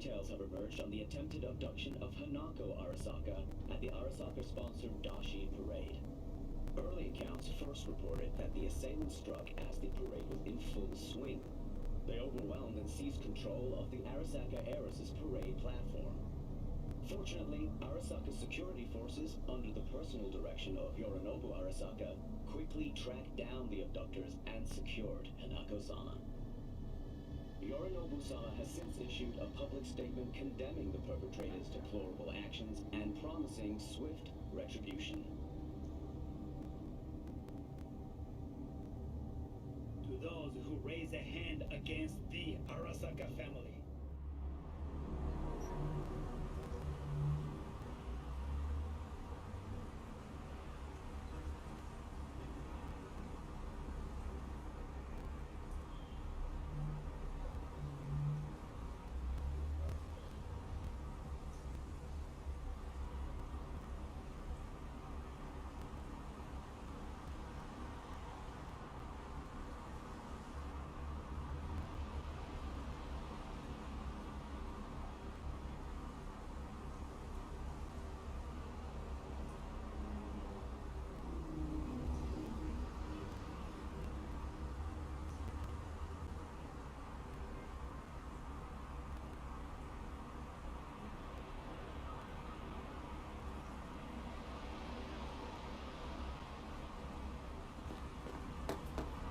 details have emerged on the attempted abduction of Hanako Arasaka at the Arasaka-sponsored Dashi parade. Early accounts first reported that the assailants struck as the parade was in full swing. They overwhelmed and seized control of the Arasaka Heiress's parade platform. Fortunately, Arasaka's security forces, under the personal direction of Yorinobu Arasaka, quickly tracked down the abductors and secured Hanako-sama. Yorinobu-sama has since issued a public statement condemning the perpetrators' deplorable actions and promising swift retribution. To those who raise a hand against the Arasaka family,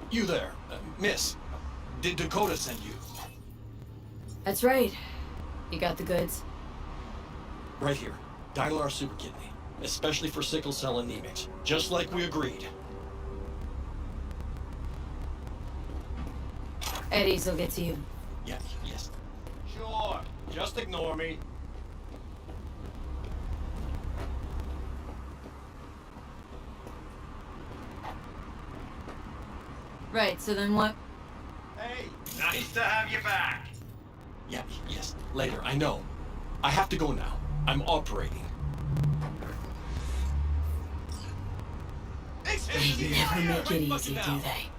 You there, miss. Did Dakota send you? That's right. You got the goods? Right here. Dylar Super Kidney. Especially for sickle cell anemics. Just like we agreed. Eddie's will get to you. Yeah, yes. Sure. Just ignore me. Right, so then what? Hey, nice to have you back. Yeah, yes. Later, I know. I have to go now. I'm operating. They never make it easy, do they?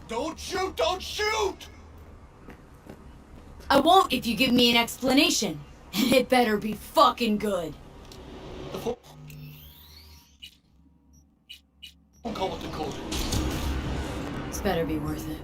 Don't shoot! Don't shoot! I won't if you give me an explanation. And it better be fucking good. The phone call with the code. This better be worth it.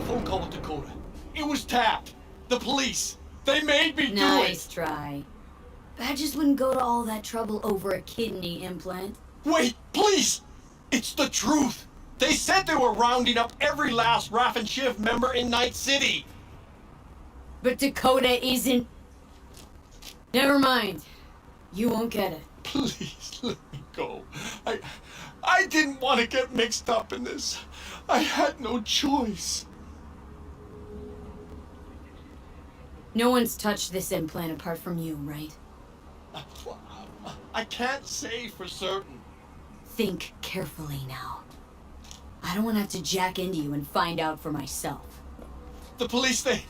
Phone call with Dakota. It was tapped. The police. They made me do it. Nice try. Badges wouldn't go to all that trouble over a kidney implant. Wait, please! It's the truth! They said they were rounding up every last Raff and Shiv member in Night City! But Dakota isn't... Never mind. You won't get it. Please, let me go. I didn't want to get mixed up in this. I had no choice. No one's touched this implant apart from you, right? I can't say for certain. Think carefully now. I don't want to have to jack into you and find out for myself. The police, they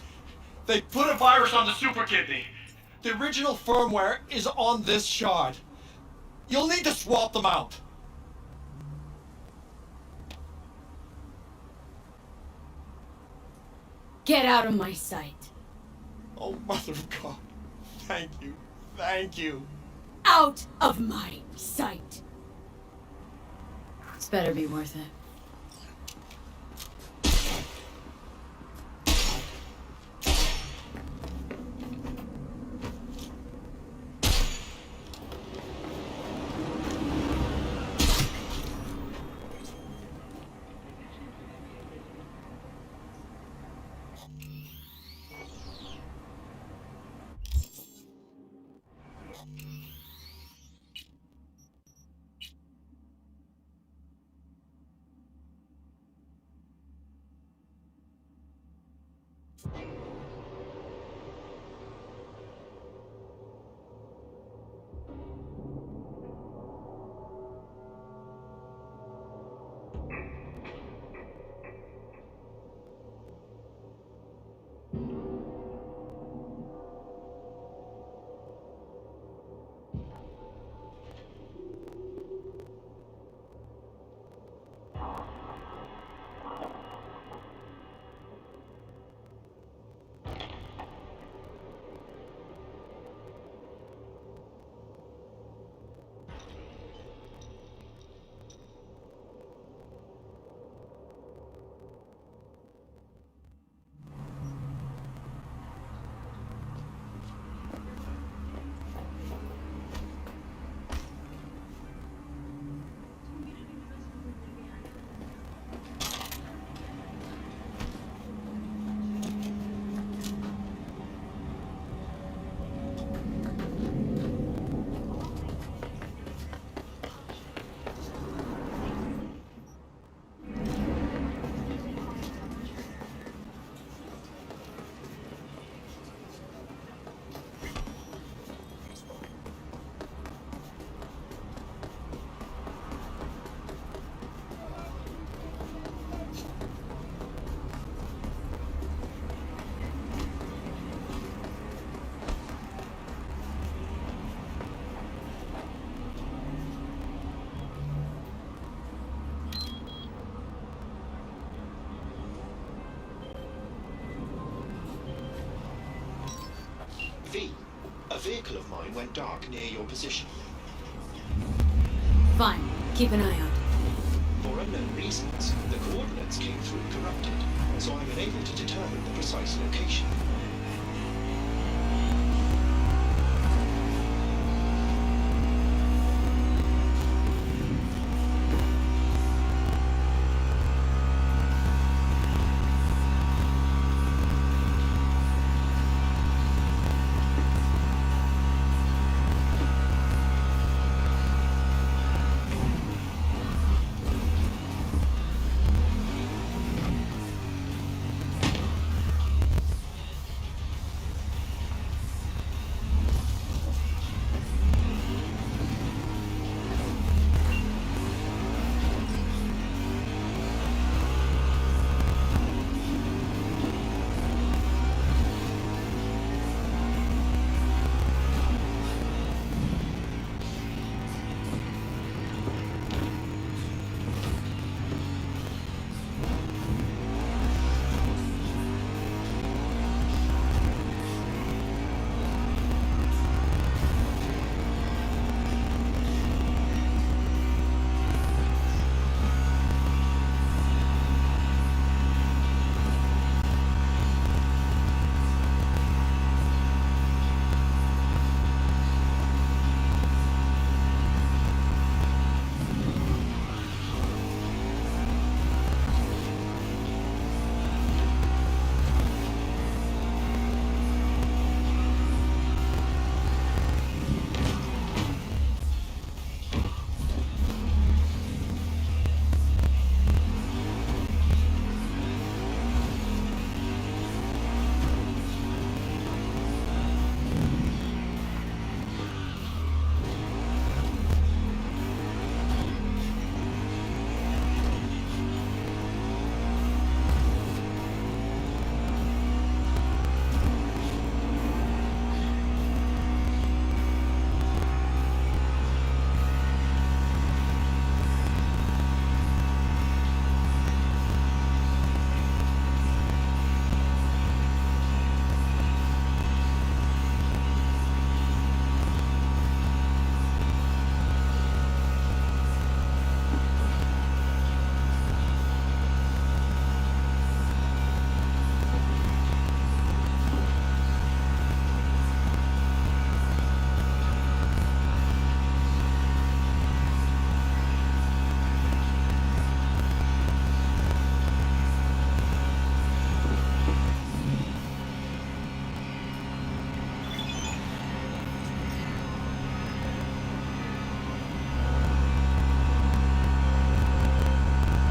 put a virus on the super kidney. The original firmware is on this shard. You'll need to swap them out. Get out of my sight. Oh, Mother of God. Thank you. Thank you. Out of my sight. This better be worth it. V, a vehicle of mine went dark near your position. Fine. Keep an eye out. For unknown reasons, the coordinates came through corrupted, so I'm unable to determine the precise location.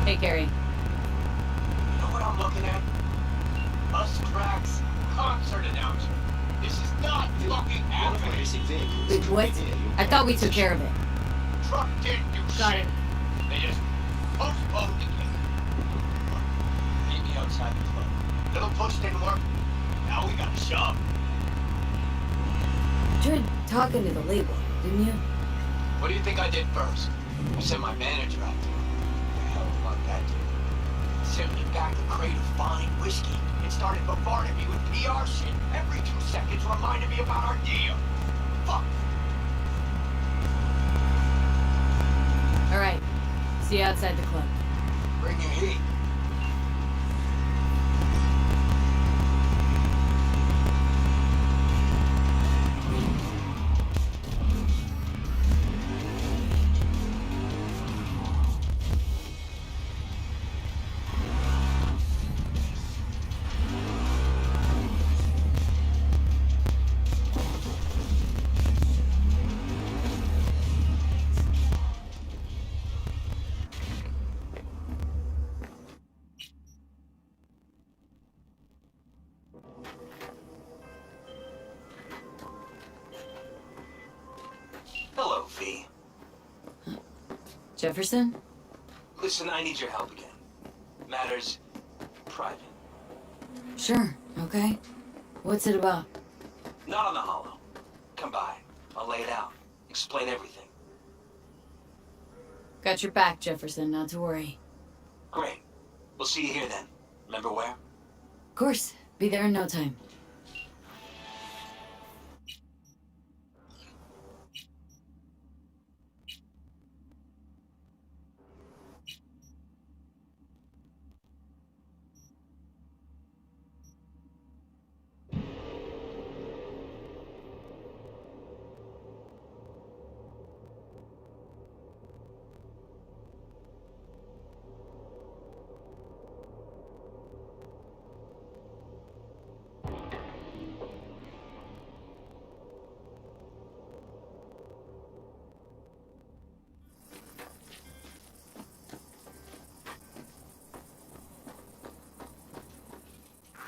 Hey, Gary. You know what I'm looking at? Us cracks concert announcement. This is not fucking One of my happening. missing vehicles Wait, could what? be near your I thought we took position. care of it. Truck didn't do Got shit. it. They just postponed it. Meet me outside the club. Little push didn't work. Now we got a shove. You tried talking to the label, didn't you? What do you think I did first? I sent my manager out there. The hell about that dude? Sent me back a crate of fine whiskey and started bombarding me with PR shit every 2 seconds, reminding me about our deal. Fuck. All right. See you outside the club. Bring your heat. Hello, V. Jefferson? Listen, I need your help again. Matters private. Sure. Okay. What's it about? Not on the hollow. Come by. I'll lay it out. Explain everything. Got your back, Jefferson. Not to worry. Great. We'll see you here then. Remember where? Of course. Be there in no time.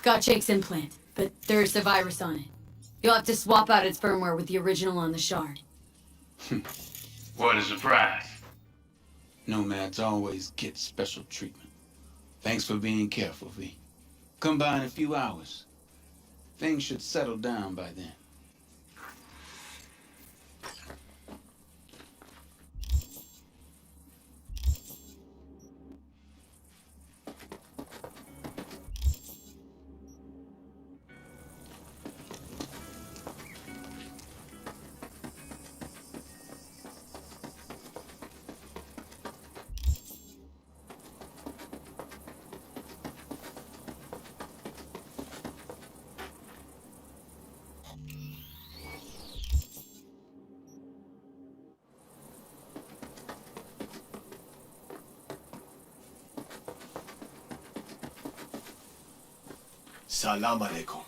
Got Jake's implant, but there's a virus on it. You'll have to swap out its firmware with the original on the shard. What a surprise. Nomads always get special treatment. Thanks for being careful, V. Come by in a few hours. Things should settle down by then. Salam alaikum.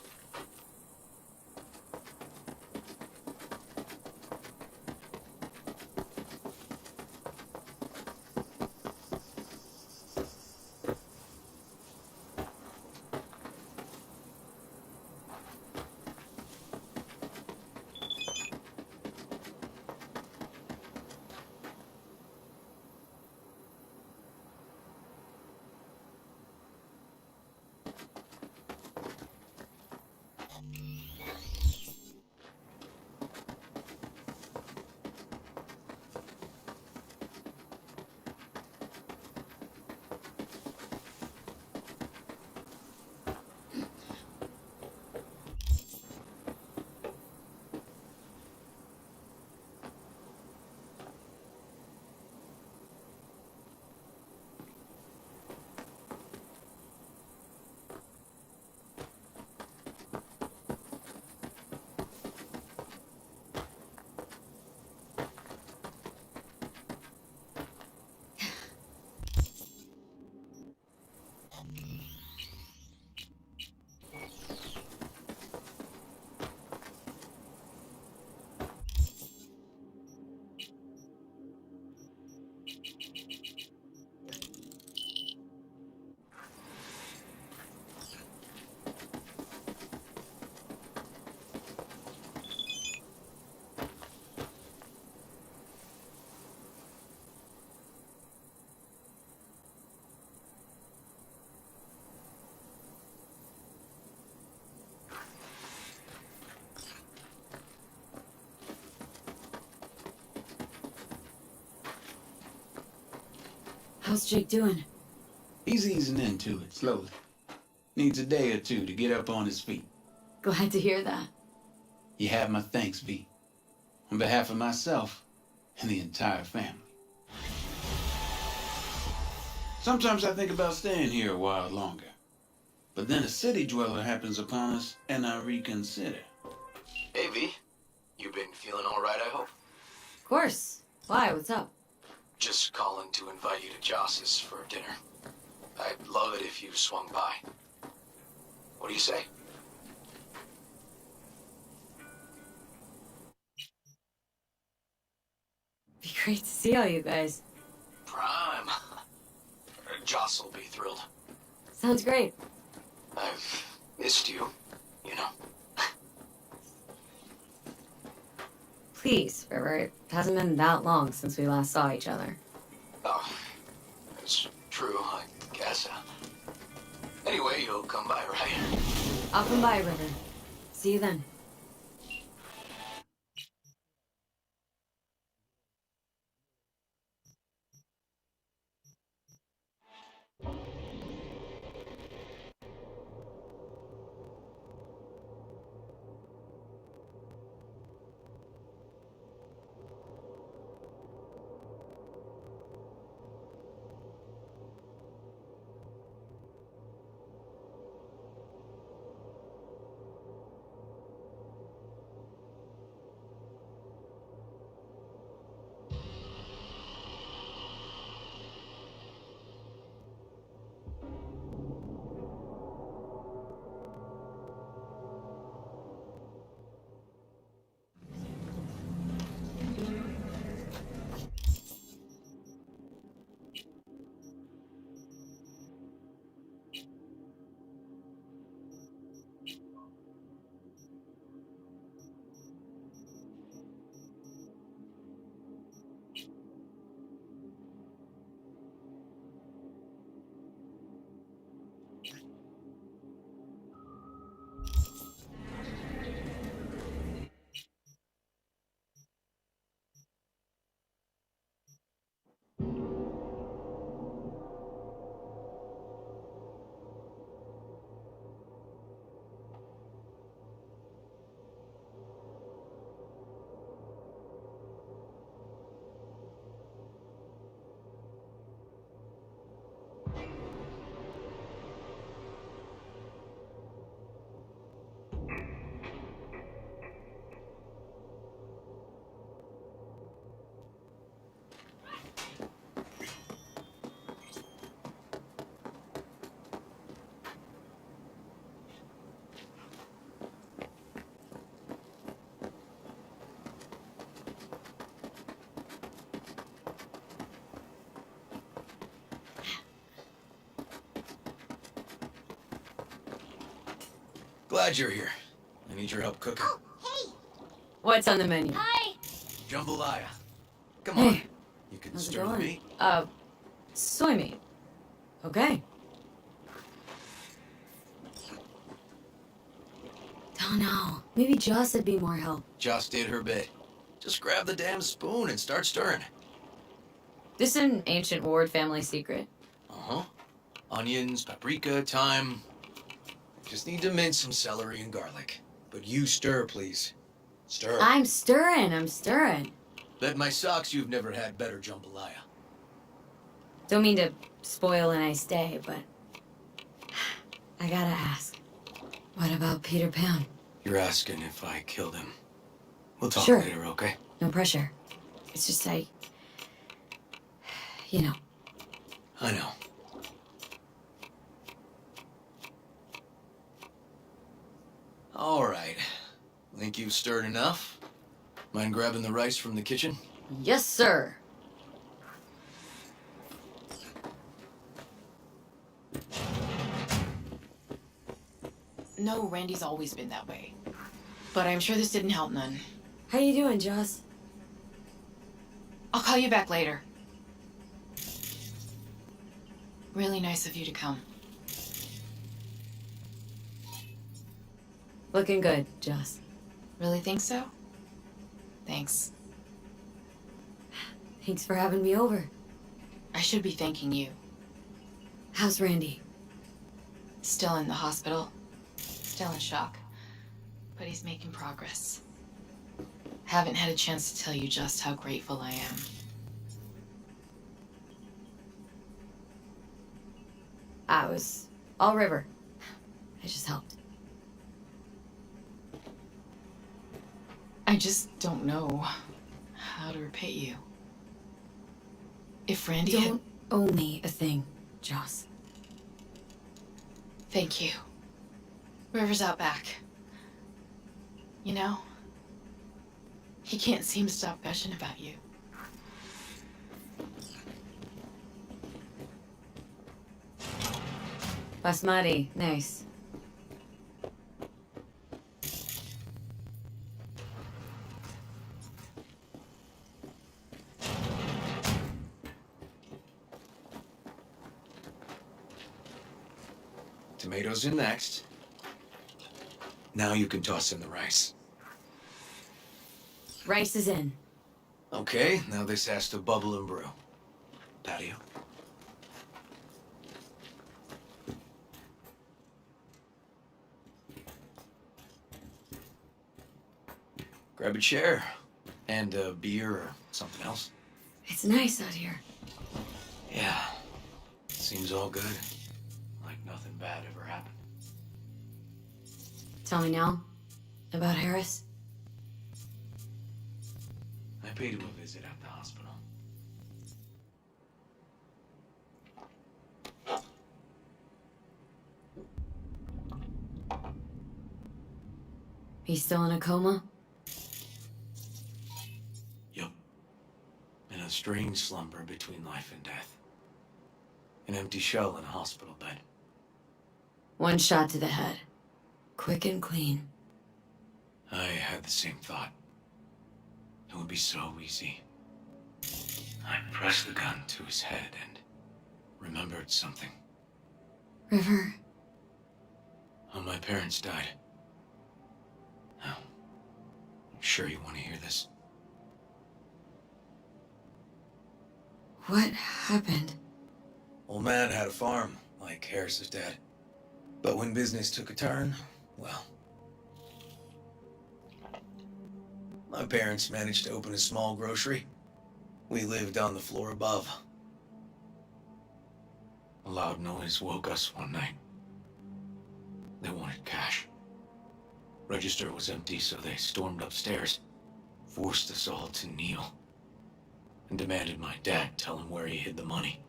How's Jake doing? He's easing into it slowly. Needs a day or two to get up on his feet. Glad to hear that. You have my thanks, V. On behalf of myself and the entire family. Sometimes I think about staying here a while longer. But then a city dweller happens upon us, and I reconsider. Hey, V. You been feeling all right, I hope? Of course. Why? What's up? Just calling to invite you to Joss's for dinner. I'd love it if you swung by. What do you say? Be great to see all you guys. Prime. Joss will be thrilled. Sounds great. I've missed you, you know. Please, River. It hasn't been that long since we last saw each other. Oh, it's true, I guess. Anyway, you'll come by, right? I'll come by, River. See you then. Glad you're here. I need your help cooking. Oh, hey! What's on the menu? Hi! Jambalaya. Come on. Hey. You can How's it stir the going? meat. Soy meat. Okay. Don't know. Maybe Joss would be more help. Joss did her bit. Just grab the damn spoon and start stirring. This an ancient Ward family secret. Uh-huh. Onions, paprika, thyme. Just need to mince some celery and garlic. But you stir, please. Stir. I'm stirring. Bet my socks you've never had better jambalaya. Don't mean to spoil a nice day, but I gotta ask. What about Peter Pan? You're asking if I killed him. We'll talk Sure. later, okay? No pressure. It's just you know. I know. All right. Think you've stirred enough? Mind grabbing the rice from the kitchen? Yes, sir. No, Randy's always been that way. But I'm sure this didn't help none. How you doing, Joss? I'll call you back later. Really nice of you to come. Looking good, Joss. Really think so? Thanks. Thanks for having me over. I should be thanking you. How's Randy? Still in the hospital. Still in shock. But he's making progress. Haven't had a chance to tell you just how grateful I am. I was all river. I just helped. I just don't know how to repay you. If Randy Don't owe me a thing, Joss. Thank you. River's out back. You know, he can't seem to stop gushing about you. Basmati, nice. Tomatoes in next. Now you can toss in the rice. Rice is in. Okay, now this has to bubble and brew. Patio. Grab a chair. And a beer or something else. It's nice out here. Yeah. Seems all good. Like nothing bad ever happened. Tell me now about Harris. I paid him a visit at the hospital. He's still in a coma? Yup. In a strange slumber between life and death. An empty shell in a hospital bed. One shot to the head. Quick and clean. I had the same thought. It would be so easy. I pressed the gun to his head and remembered something. River. How my parents died. Now, I'm sure you want to hear this. What happened? Old man had a farm, like Harris's dad. But when business took a turn, well... My parents managed to open a small grocery. We lived on the floor above. A loud noise woke us one night. They wanted cash. Register was empty, so they stormed upstairs, forced us all to kneel, and demanded my dad tell him where he hid the money.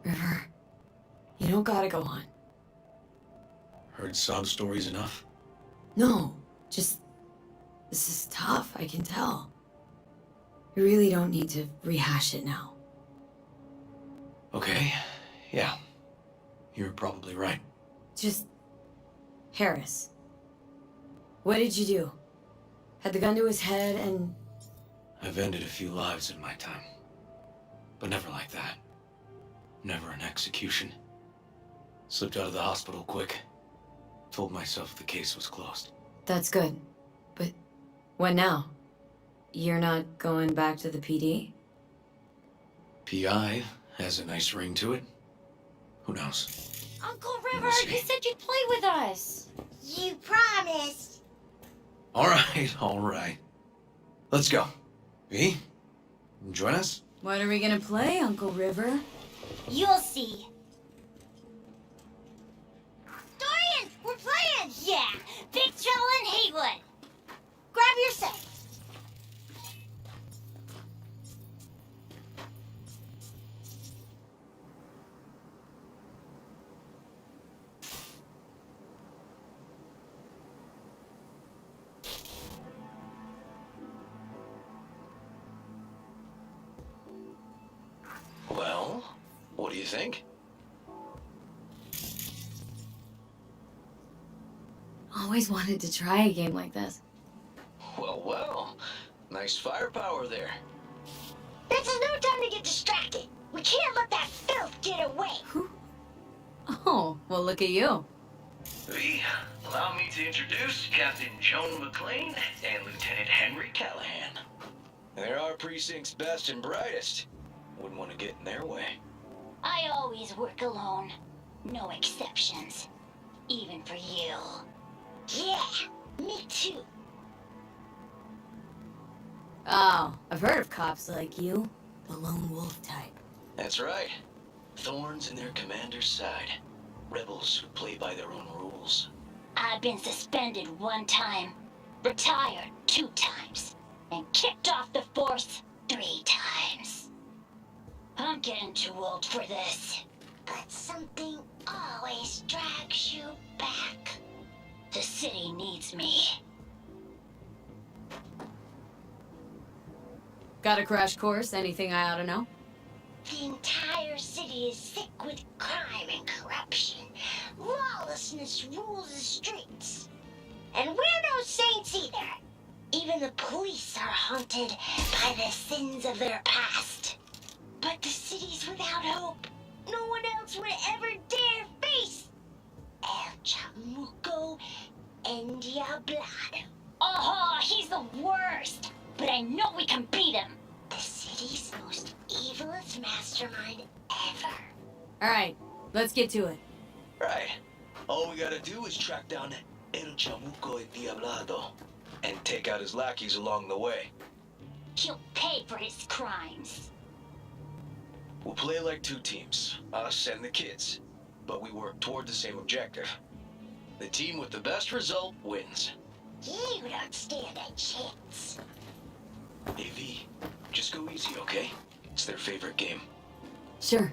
River. You don't gotta go on. Heard sob stories enough? No, just... This is tough, I can tell. You really don't need to rehash it now. Okay, Yeah, you're probably right. Just... Harris. What did you do? Had the gun to his head and... I've ended a few lives in my time. But never like that. Never an execution. Slipped out of the hospital quick. Told myself the case was closed. That's good. But what now? You're not going back to the PD? PI has a nice ring to it. Who knows? Uncle River, We'll see. you said you'd play with us. You promised. All right. Let's go. V, join us? What are we gonna play, Uncle River? You'll see. Dorian, we're playing! Yeah, Viktor and Haywood. Grab your set. Well, what do you think? Always wanted to try a game like this. Well. Nice firepower there. This is no time to get distracted. We can't let that filth get away. Oh, well look at you. V, allow me to introduce Captain Joan McLean and Lieutenant Henry Callahan. They're our precinct's best and brightest. Wouldn't want to get in their way. I always work alone. No exceptions. Even for you. Yeah, me too. Oh, I've heard of cops like you. The lone wolf type. That's right. Thorns in their commander's side. Rebels who play by their own rules. I've been suspended 1 time, retired 2 times, and kicked off the force 3 times. I'm getting too old for this. But something always drags you back. The city needs me. Got a crash course? Anything I ought to know? The entire city is sick with crime and corruption. Lawlessness rules the streets. And we're no saints either. Even the police are haunted by the sins of their past. But the city's without hope. No one else would ever dare face El Chamuco and Diablado. Oh, he's the worst. But I know we can beat him. The city's most evilest mastermind ever. Alright, let's get to it. Right. All we gotta do is track down El Chamuco y Diablado and take out his lackeys along the way. He'll pay for his crimes. We'll play like 2 teams, us and the kids, but we work toward the same objective. The team with the best result wins. You don't stand a chance. Hey V, just go easy, okay? It's their favorite game. Sure.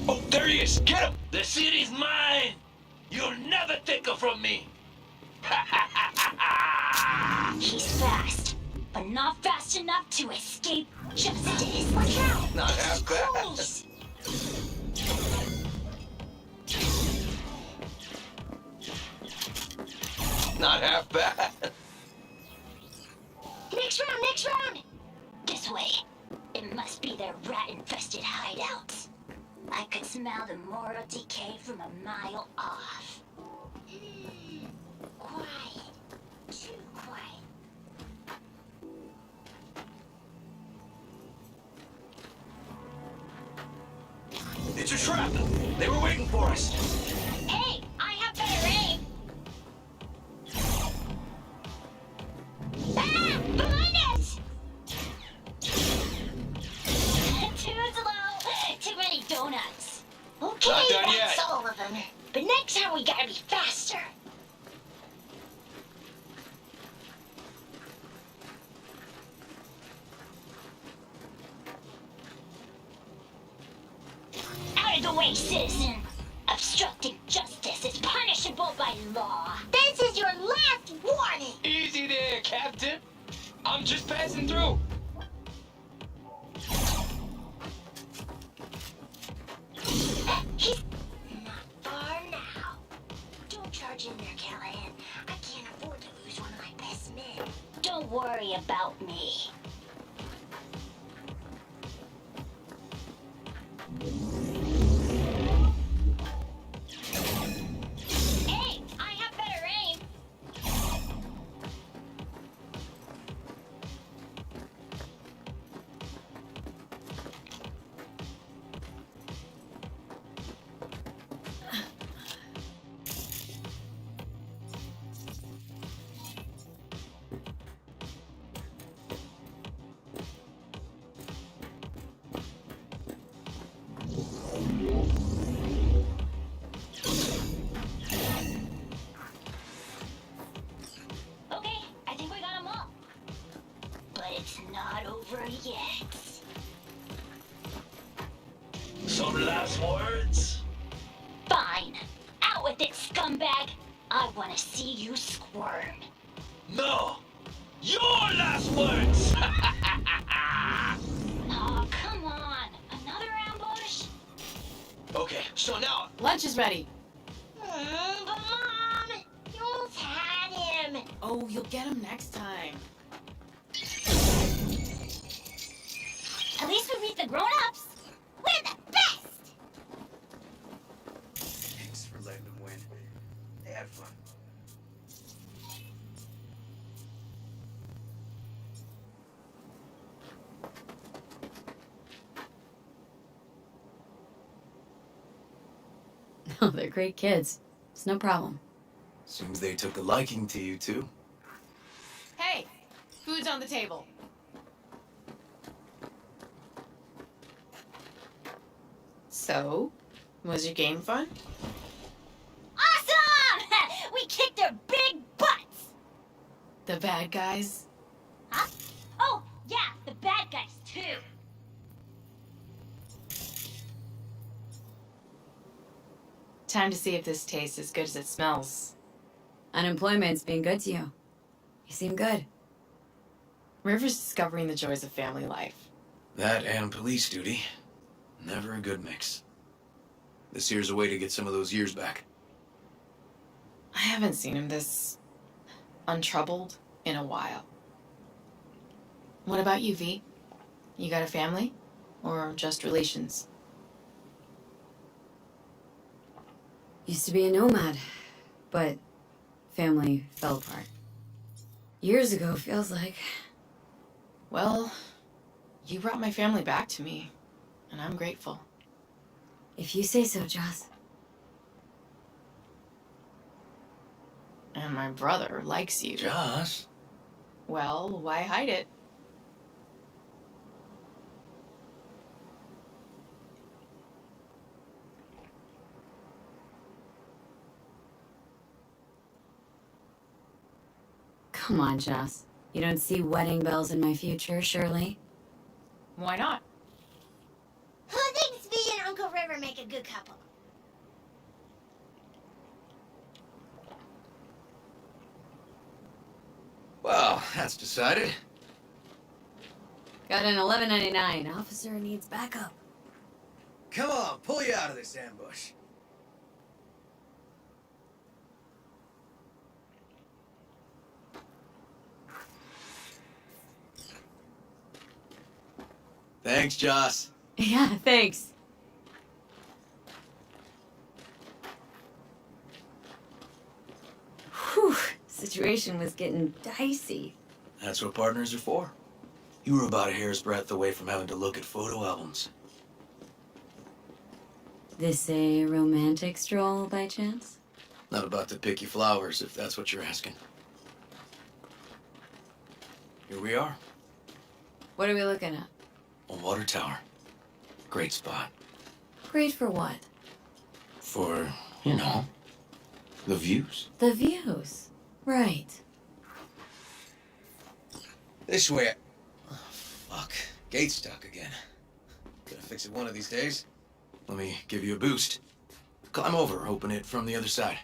Oh, there he is! Get him! The city's mine! You'll never take her from me! He's fast, but not fast enough to escape justice. Watch out! Not half bad. Close. Not half bad. Next round! This way. It must be their rat-infested hideouts. I could smell the moral decay from a mile off. Quiet. Too quiet. It's a trap! They were waiting for us! Hey, I have better aim! Ah! Behind us! Too slow! Too many donuts! Okay, Not done that's yet. all of them. But next time we gotta be faster. Out of the way, citizen! Obstructing justice is punishable by law. This is your last warning! Easy there, Captain. I'm just passing through. He's not far now. Don't charge in there, Callahan. I can't afford to lose one of my best men. Don't worry about me. Hey, I have better aim. Okay, I think we got them all. But it's not over yet. Some last words? Fine. Out with it, scumbag. I want to see you squirm. No! Your last words! Oh, come on. Another ambush? Okay, so now, Lunch is ready. But Mom, you almost had him. Oh, you'll get him next time. At least we beat the grown-ups. We're the best. Thanks for letting them win. They had fun. Oh, they're great kids. It's no problem. Seems they took a liking to you, too. Hey, food's on the table. So, was your game fun? Awesome! We kicked their big butts. The bad guys? Huh? Oh, yeah, the bad guys, too. Time to see if this tastes as good as it smells. Unemployment's been good to you. You seem good. River's discovering the joys of family life. That and police duty. Never a good mix. This here's a way to get some of those years back. I haven't seen him this untroubled in a while. What about you, V? You got a family? Or just relations? Used to be a nomad, but family fell apart. Years ago, feels like. Well, you brought my family back to me, and I'm grateful. If you say so, Joss. And my brother likes you. Joss? Well, why hide it? Come on, Joss. You don't see wedding bells in my future, surely? Why not? Who thinks V and Uncle River make a good couple? Well, that's decided. Got an $11.99. Officer needs backup. Come on, pull you out of this ambush. Thanks, Joss. Yeah, thanks. Whew, situation was getting dicey. That's what partners are for. You were about a hair's breadth away from having to look at photo albums. This a romantic stroll by chance? Not about to pick you flowers, if that's what you're asking. Here we are, What are we looking at? a water tower. Great spot. Great for what? For, you know, the views. The views. Right. This way. Oh, fuck. Gate's stuck again. Gonna fix it one of these days. Let me give you a boost. Climb over, open it from the other side.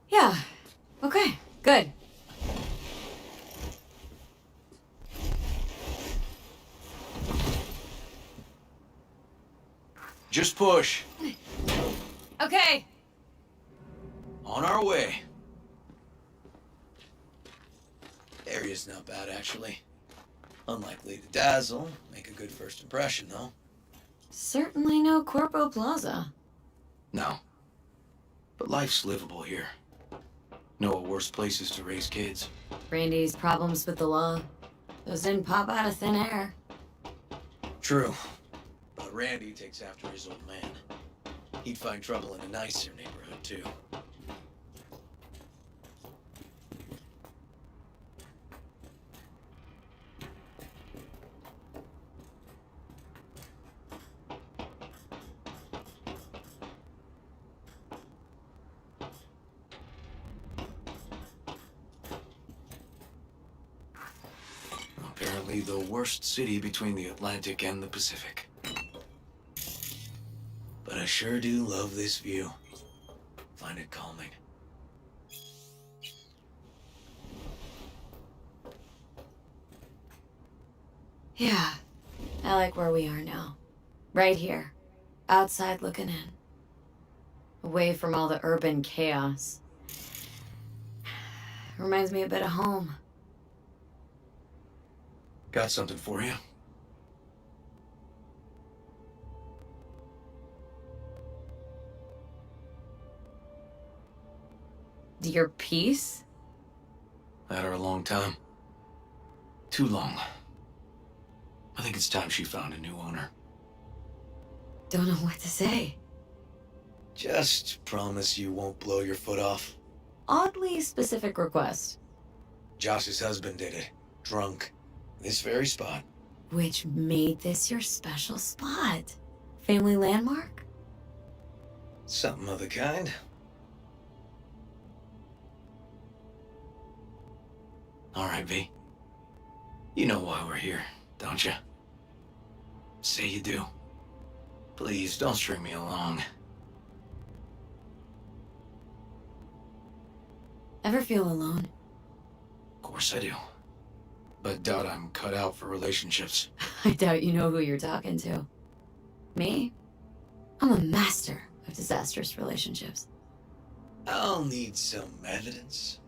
Yeah. Okay, good. Just push. Okay. On our way. Area's not bad, actually. Unlikely to dazzle. Make a good first impression, though. Certainly no Corpo Plaza. No. But life's livable here. Know of worse places to raise kids. Randy's problems with the law. Those didn't pop out of thin air. True. But Randy takes after his old man. He'd find trouble in a nicer neighborhood, too. Apparently the worst city between the Atlantic and the Pacific. But I sure do love this view. Find it calming. Yeah, I like where we are now. Right here. Outside looking in. Away from all the urban chaos. Reminds me a bit of home. Got something for you. Your piece? Had her a long time. Too long. I think it's time she found a new owner. Don't know what to say. Just promise you won't blow your foot off. Oddly specific request. Josh's husband did it. Drunk. This very spot. Which made this your special spot? Family landmark? Something of the kind. All right, V. You know why we're here, don't you? Say you do. Please, don't string me along. Ever feel alone? Of course I do. But doubt I'm cut out for relationships. I doubt you know who you're talking to. Me? I'm a master of disastrous relationships. I'll need some evidence.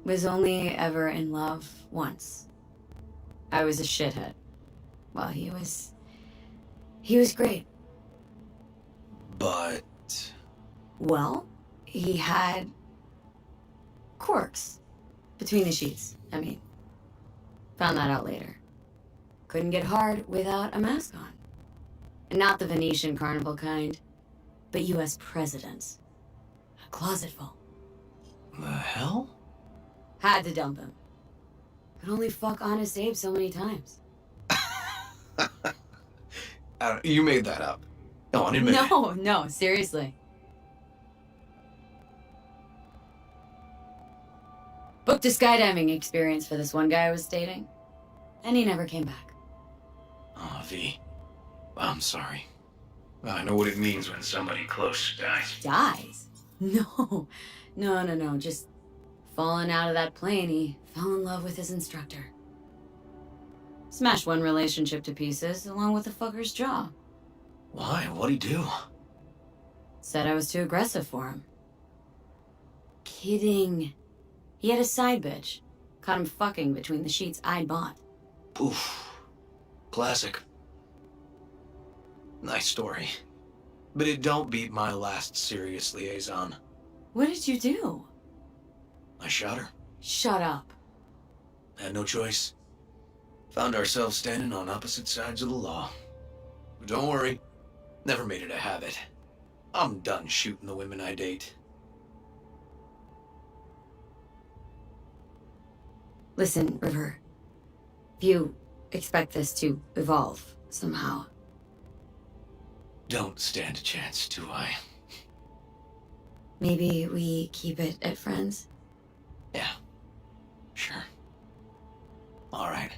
Was only ever in love once. I was a shithead. Well, he was great. But... Well, he had quirks between the sheets. I mean, found that out later. Couldn't get hard without a mask on. And not the Venetian carnival kind, but US presidents. A closet full. The hell? Had to dump him. Could only fuck Honest Abe so many times. You made that up. No, I admit it. No, seriously. Booked a skydiving experience for this one guy I was dating, and he never came back. Oh, V. I'm sorry. I know what it means when somebody close dies. Dies? No. Just falling out of that plane, he fell in love with his instructor. Smashed one relationship to pieces, along with the fucker's jaw. Why? What'd he do? Said I was too aggressive for him. Kidding. He had a side bitch. Caught him fucking between the sheets I'd bought. Oof. Classic. Nice story. But it don't beat my last serious liaison. What did you do? I shot her. Shut up. Had no choice. Found ourselves standing on opposite sides of the law. But don't worry. Never made it a habit. I'm done shooting the women I date. Listen, River. If you expect this to evolve somehow. Don't stand a chance, do I? Maybe we keep it at friends? Yeah. Sure. All right.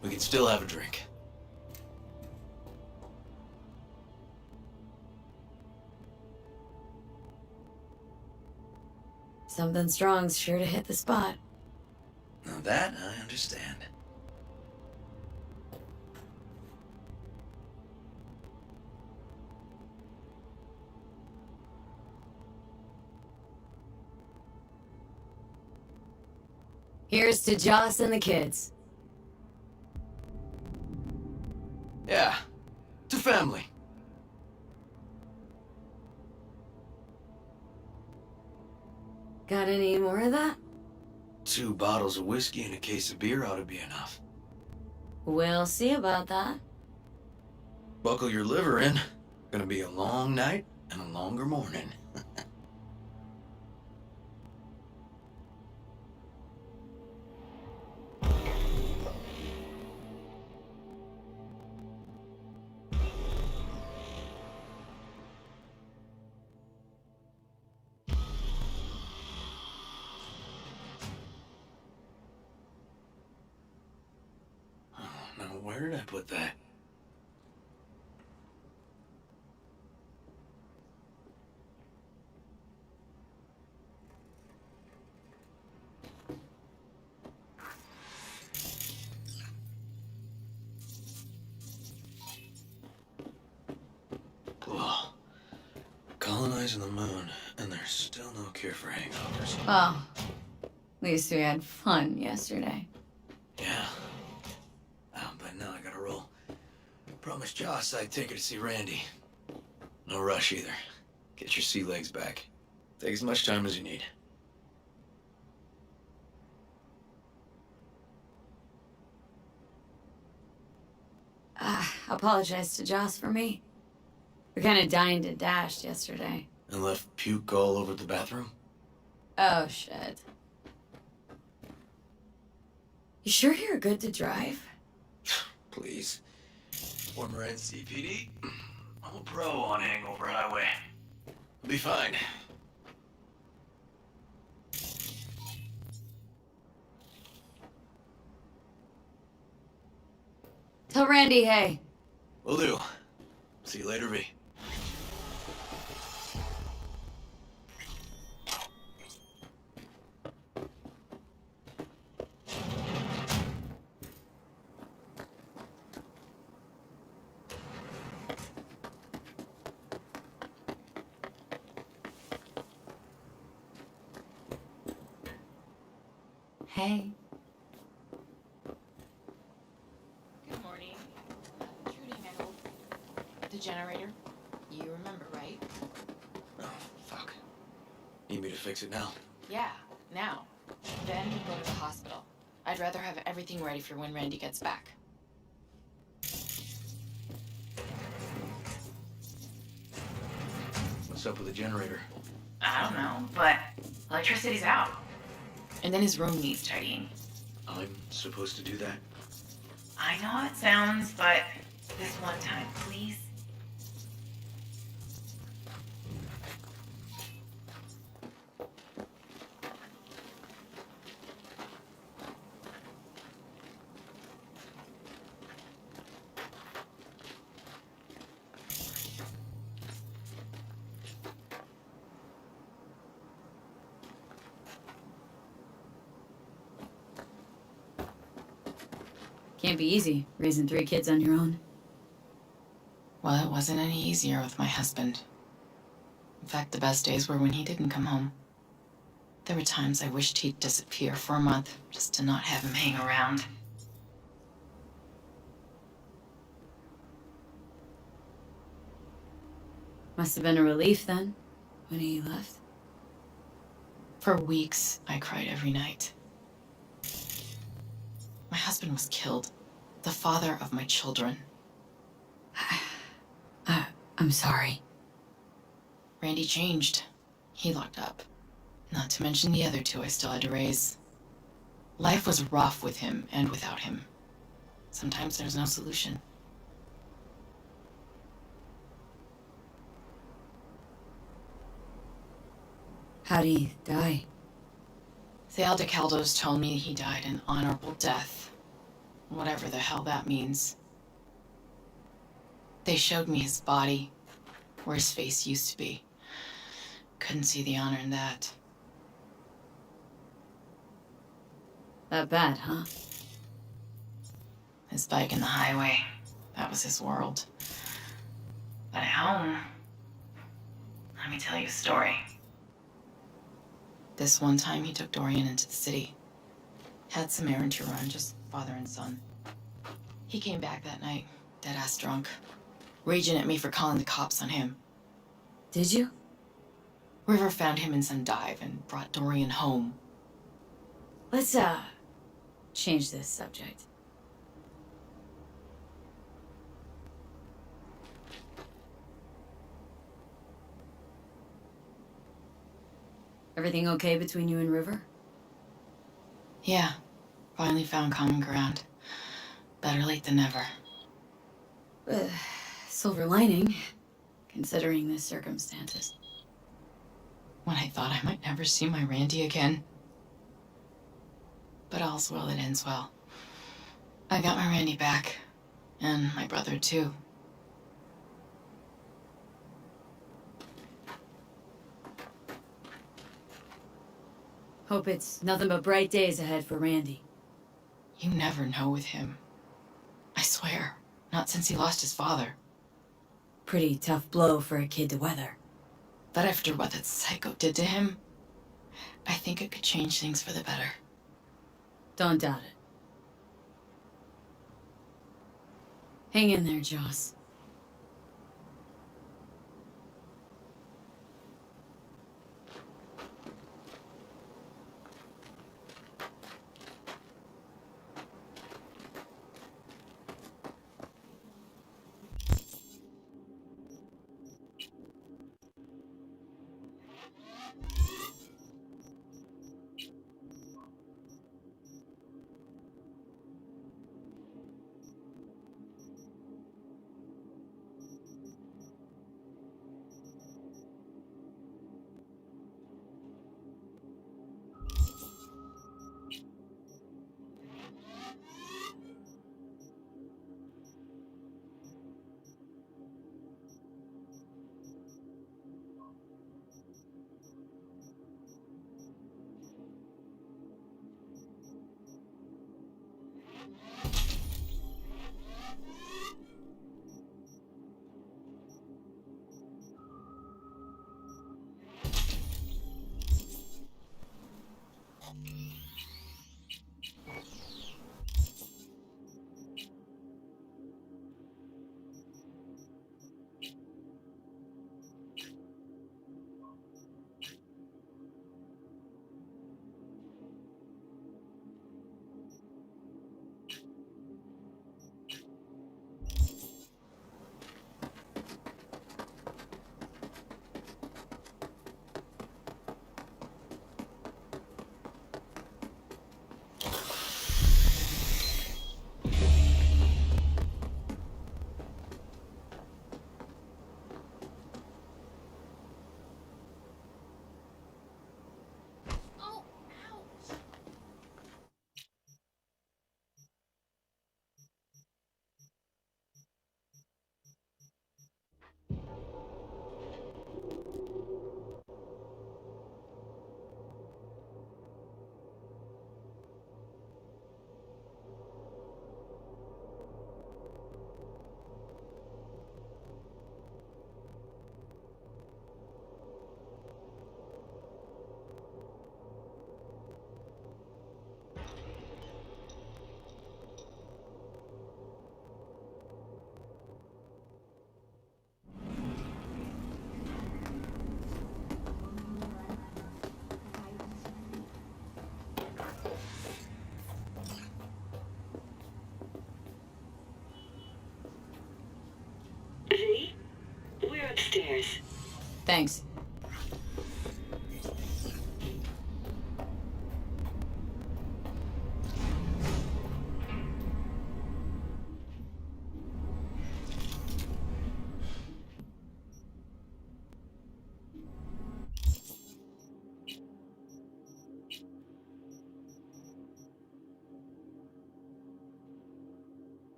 We can still have a drink. Something strong's sure to hit the spot. Now that I understand. Here's to Joss and the kids. Yeah, to family. Got any more of that? 2 bottles of whiskey and a case of beer ought to be enough. We'll see about that. Buckle your liver in. Gonna be a long night and a longer morning. Now, where did I put that? Whoa. Colonizing the moon, and there's still no cure for hangovers. Well, at least we had fun yesterday. Yeah. But now I gotta roll. Promised Joss I'd take her to see Randy. No rush either. Get your sea legs back. Take as much time as you need. Apologize to Joss for me. We kind of dined and dashed yesterday. And left puke all over the bathroom? Oh, shit. You sure you're good to drive? Please. Former NCPD. I'm a pro on Hangover Highway. I'll be fine. Tell Randy, hey. Will do. See you later, V. Hey. Good morning. Trudy handled the generator. You remember, right? Oh, fuck. Need me to fix it now? Yeah, now. Then we go to the hospital. I'd rather have everything ready for when Randy gets back. What's up with the generator? I don't know, but electricity's out. And then his room needs tidying. I'm supposed to do that? I know how it sounds, but this one time, please. Can't be easy, raising 3 kids on your own. Well, it wasn't any easier with my husband. In fact, the best days were when he didn't come home. There were times I wished he'd disappear for a month, just to not have him hang around. Must have been a relief then, when he left. For weeks, I cried every night. My husband was killed. The father of my children. I'm sorry. Randy changed. He locked up. Not to mention the other 2 I still had to raise. Life was rough with him and without him. Sometimes there's no solution. How'd he die? The Aldecaldos told me he died an honorable death. Whatever the hell that means. They showed me his body, where his face used to be. Couldn't see the honor in that. That bad, huh? His bike in the highway, that was his world. But at home, let me tell you a story. This one time he took Dorian into the city. Had some errand to run, just father and son. He came back that night, dead-ass drunk, raging at me for calling the cops on him. Did you? River found him in some dive and brought Dorian home. Let's, change this subject. Everything okay between you and River? Yeah, finally found common ground. Better late than never. Silver lining, considering the circumstances. When I thought I might never see my Randy again. But all's well that ends well. I got my Randy back. And my brother, too. Hope it's nothing but bright days ahead for Randy. You never know with him. I swear, not since he lost his father. Pretty tough blow for a kid to weather. But after what that psycho did to him, I think it could change things for the better. Don't doubt it. Hang in there, Joss. V, we're upstairs. Thanks.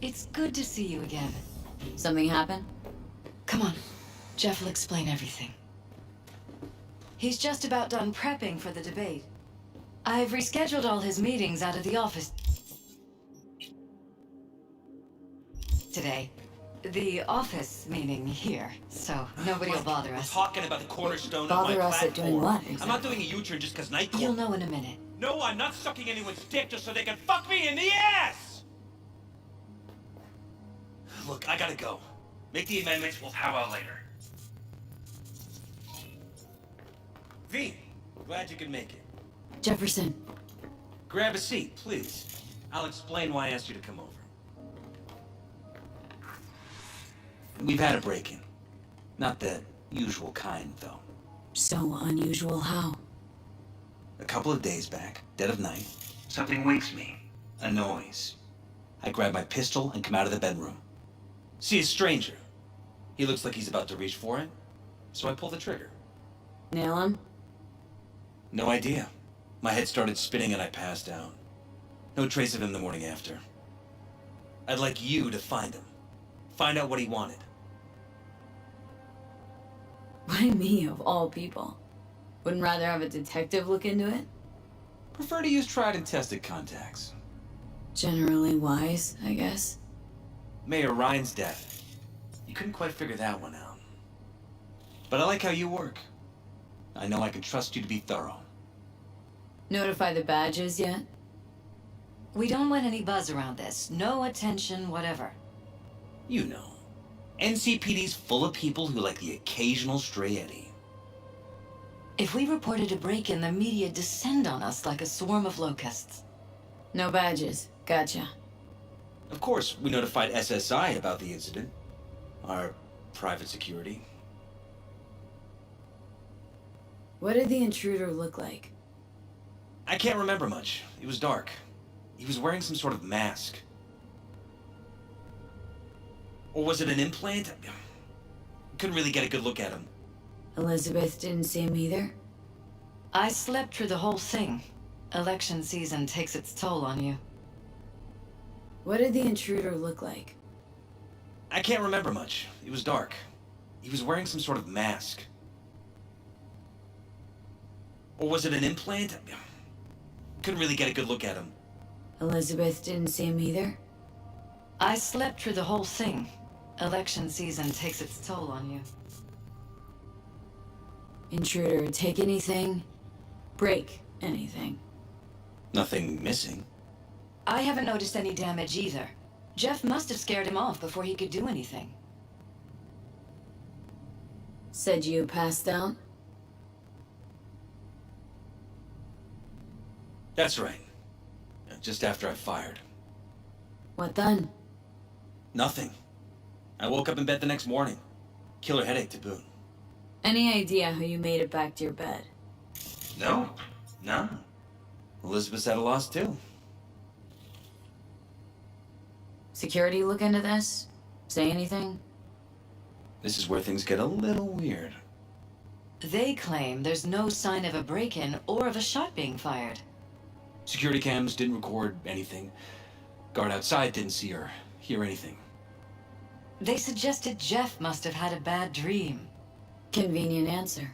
It's good to see you again. Something happened? Come on. Jeff will explain everything. He's just about done prepping for the debate. I've rescheduled all his meetings out of the office today. The office meaning here, so nobody will bother us. Talking about the cornerstone of my Bother us platform. at doing what, exactly? I'm not doing a U-turn just because Night Court. You'll know in a minute. No, I'm not sucking anyone's dick just so they can fuck me in the ass! Look, I gotta go. Make the amendments, we'll powwow later. V, glad you could make it. Jefferson. Grab a seat, please. I'll explain why I asked you to come over. We've had a break-in. Not the usual kind, though. So unusual how? A couple of days back, dead of night, something wakes me. A noise. I grab my pistol and come out of the bedroom. See a stranger. He looks like he's about to reach for it, so I pull the trigger. Nail him? No idea. My head started spinning and I passed out. No trace of him the morning after. I'd like you to find him. Find out what he wanted. Why me, of all people? Wouldn't rather have a detective look into it? Prefer to use tried and tested contacts. Generally wise, I guess. Mayor Ryan's death. You couldn't quite figure that one out. But I like how you work. I know I can trust you to be thorough. Notify the badges yet? We don't want any buzz around this. No attention, whatever. You know. NCPD's full of people who like the occasional stray eddy. If we reported a break-in, the media descend on us like a swarm of locusts. No badges. Gotcha. Of course, we notified SSI about the incident. Our private security. What did the intruder look like? I can't remember much. It was dark. He was wearing some sort of mask. Or was it an implant? Couldn't really get a good look at him. Elizabeth didn't see him either? I slept through the whole thing. Election season takes its toll on you. What did the intruder look like? I can't remember much. It was dark. He was wearing some sort of mask. Or was it an implant? Couldn't really get a good look at him. Elizabeth didn't see him either? I slept through the whole thing. Election season takes its toll on you. Intruder, take anything? Break anything? Nothing missing. I haven't noticed any damage either. Jeff must have scared him off before he could do anything. Said you passed out? That's right. Just after I fired. What then? Nothing. I woke up in bed the next morning. Killer headache to boot. Any idea how you made it back to your bed? No. No. Elizabeth's at a loss too. Security look into this? Say anything? This is where things get a little weird. They claim there's no sign of a break-in or of a shot being fired. Security cams didn't record anything. Guard outside didn't see or hear anything. They suggested Jeff must have had a bad dream. Convenient answer.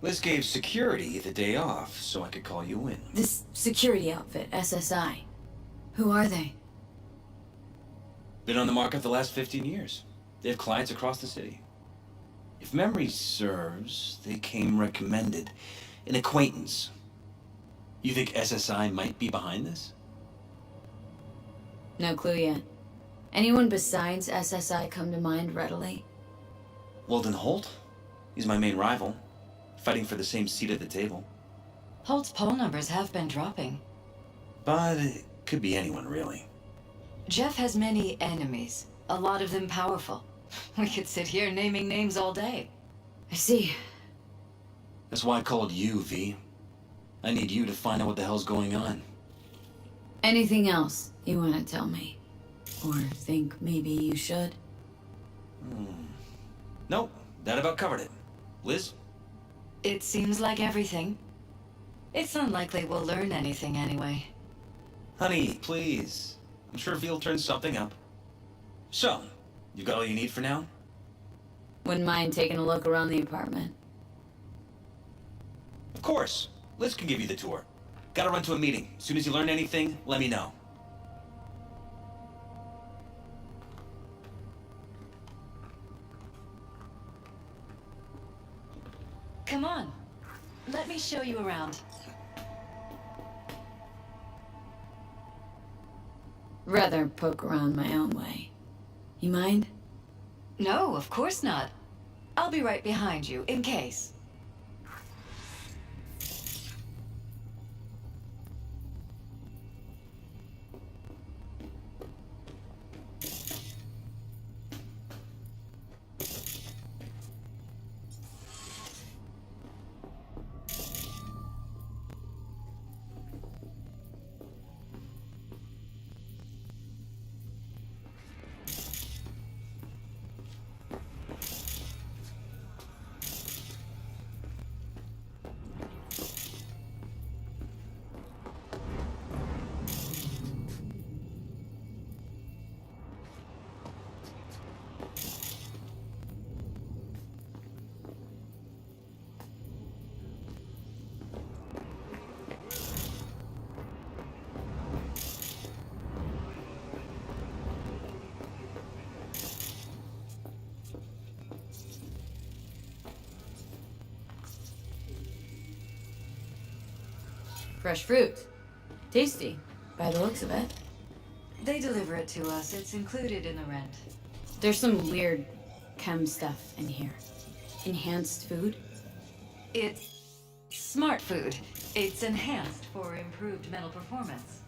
Liz gave security the day off so I could call you in. This security outfit, SSI. Who are they? Been on the market the last 15 years. They have clients across the city. If memory serves, they came recommended. An acquaintance. You think SSI might be behind this? No clue yet. Anyone besides SSI come to mind readily? Weldon Holt? He's my main rival. Fighting for the same seat at the table. Holt's poll numbers have been dropping. But it could be anyone, really. Jeff has many enemies. A lot of them powerful. We could sit here naming names all day. I see. That's why I called you, V. I need you to find out what the hell's going on. Anything else you want to tell me? Or think maybe you should? Nope, that about covered it. Liz? It seems like everything. It's unlikely we'll learn anything anyway. Honey, please. I'm sure Ve'll turn something up. So, you got all you need for now? Wouldn't mind taking a look around the apartment. Of course. Liz can give you the tour. Gotta run to a meeting. As soon as you learn anything, let me know. Come on. Let me show you around. Rather poke around my own way. You mind? No, of course not. I'll be right behind you, in case. Fresh fruit. Tasty, by the looks of it. They deliver it to us. It's included in the rent. There's some weird chem stuff in here. Enhanced food? It's smart food. It's enhanced for improved mental performance.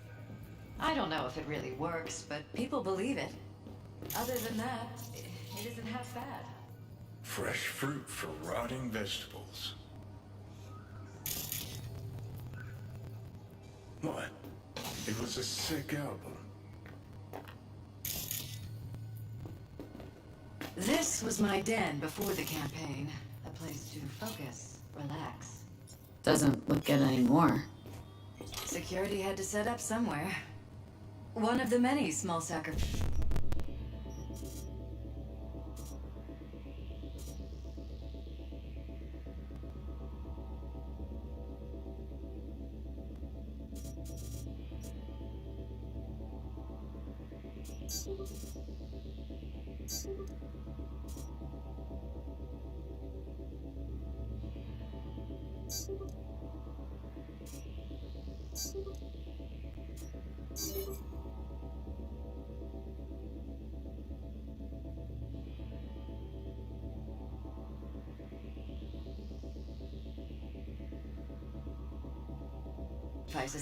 I don't know if it really works, but people believe it. Other than that, it isn't half bad. Fresh fruit for rotting vegetables. What? It was a sick album. This was my den before the campaign. A place to focus, relax. Doesn't look good anymore. Security had to set up somewhere. One of the many small sacrifices.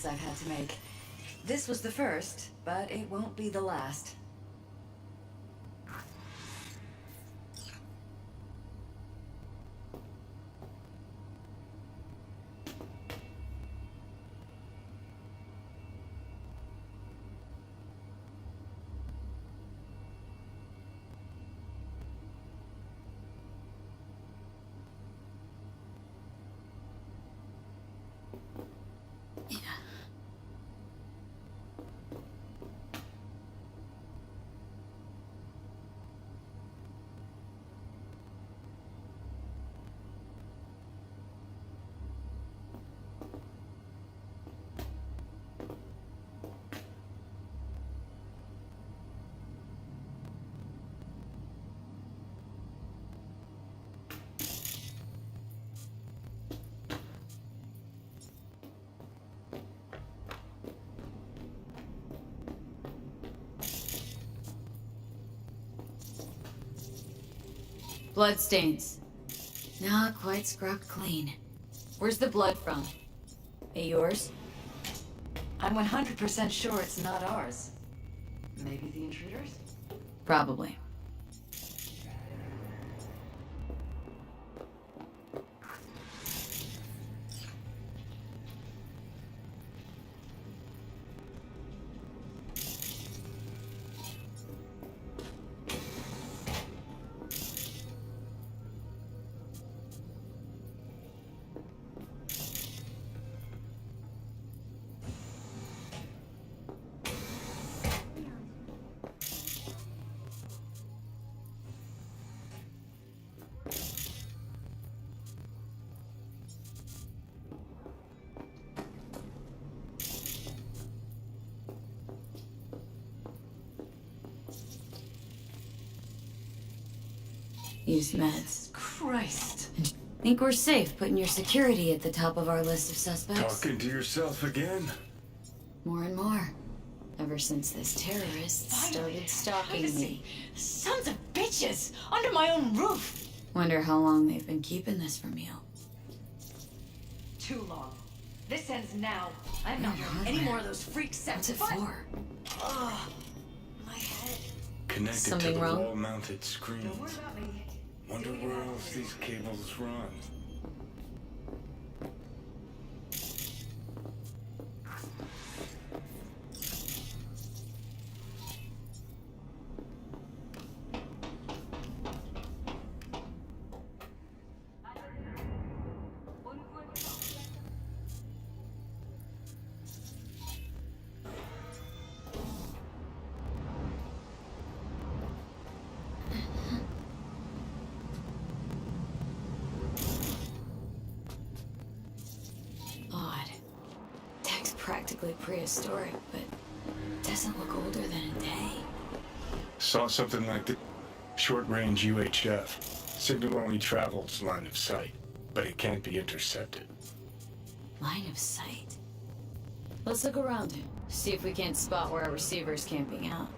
I've had to make. This was the first, but it won't be the last. Bloodstains. Not quite scrubbed clean. Where's the blood from? It yours? I'm 100% sure it's not ours. Maybe the intruders? Probably. use meds. Christ. And think we're safe putting your security at the top of our list of suspects? Talking to yourself again? More and more. Ever since this terrorist started stalking me. Sons of bitches! Under my own roof! Wonder how long they've been keeping this from you. Too long. This ends now. I'm not hearing any more of those freak What's sounds. it for? Ugh, my head. Connected Something to the wrong? wall-mounted screens. Don't worry about me. Wonder where else these cables run. Odd. Tech's practically prehistoric, but doesn't look older than a day. Saw something like the short-range UHF. Signal only travels line of sight, but it can't be intercepted. Line of sight. Let's look around it. See if we can't spot where our receiver's camping out.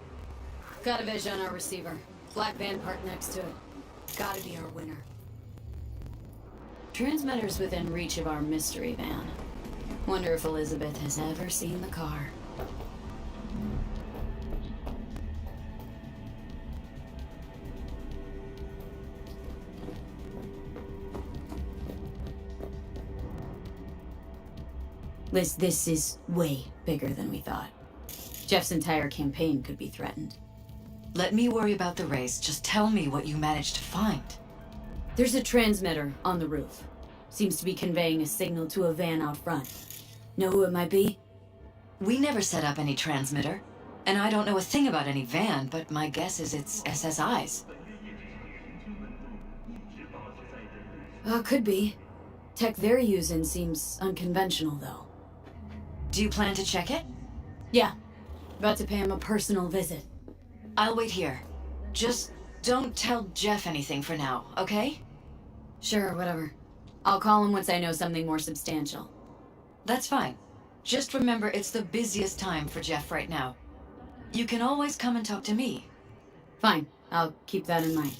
Got a vision on our receiver. Black van parked next to it. Gotta be our winner. Transmitter's within reach of our mystery van. Wonder if Elizabeth has ever seen the car. Liz, this is way bigger than we thought. Jeff's entire campaign could be threatened. Let me worry about the race. Just tell me what you managed to find. There's a transmitter on the roof. Seems to be conveying a signal to a van out front. Know who it might be? We never set up any transmitter. And I don't know a thing about any van, but my guess is it's SSI's. Could be. Tech they're using seems unconventional, though. Do you plan to check it? Yeah. About to pay him a personal visit. I'll wait here. Just don't tell Jeff anything for now, okay? Sure, whatever. I'll call him once I know something more substantial. That's fine. Just remember it's the busiest time for Jeff right now. You can always come and talk to me. Fine. I'll keep that in mind.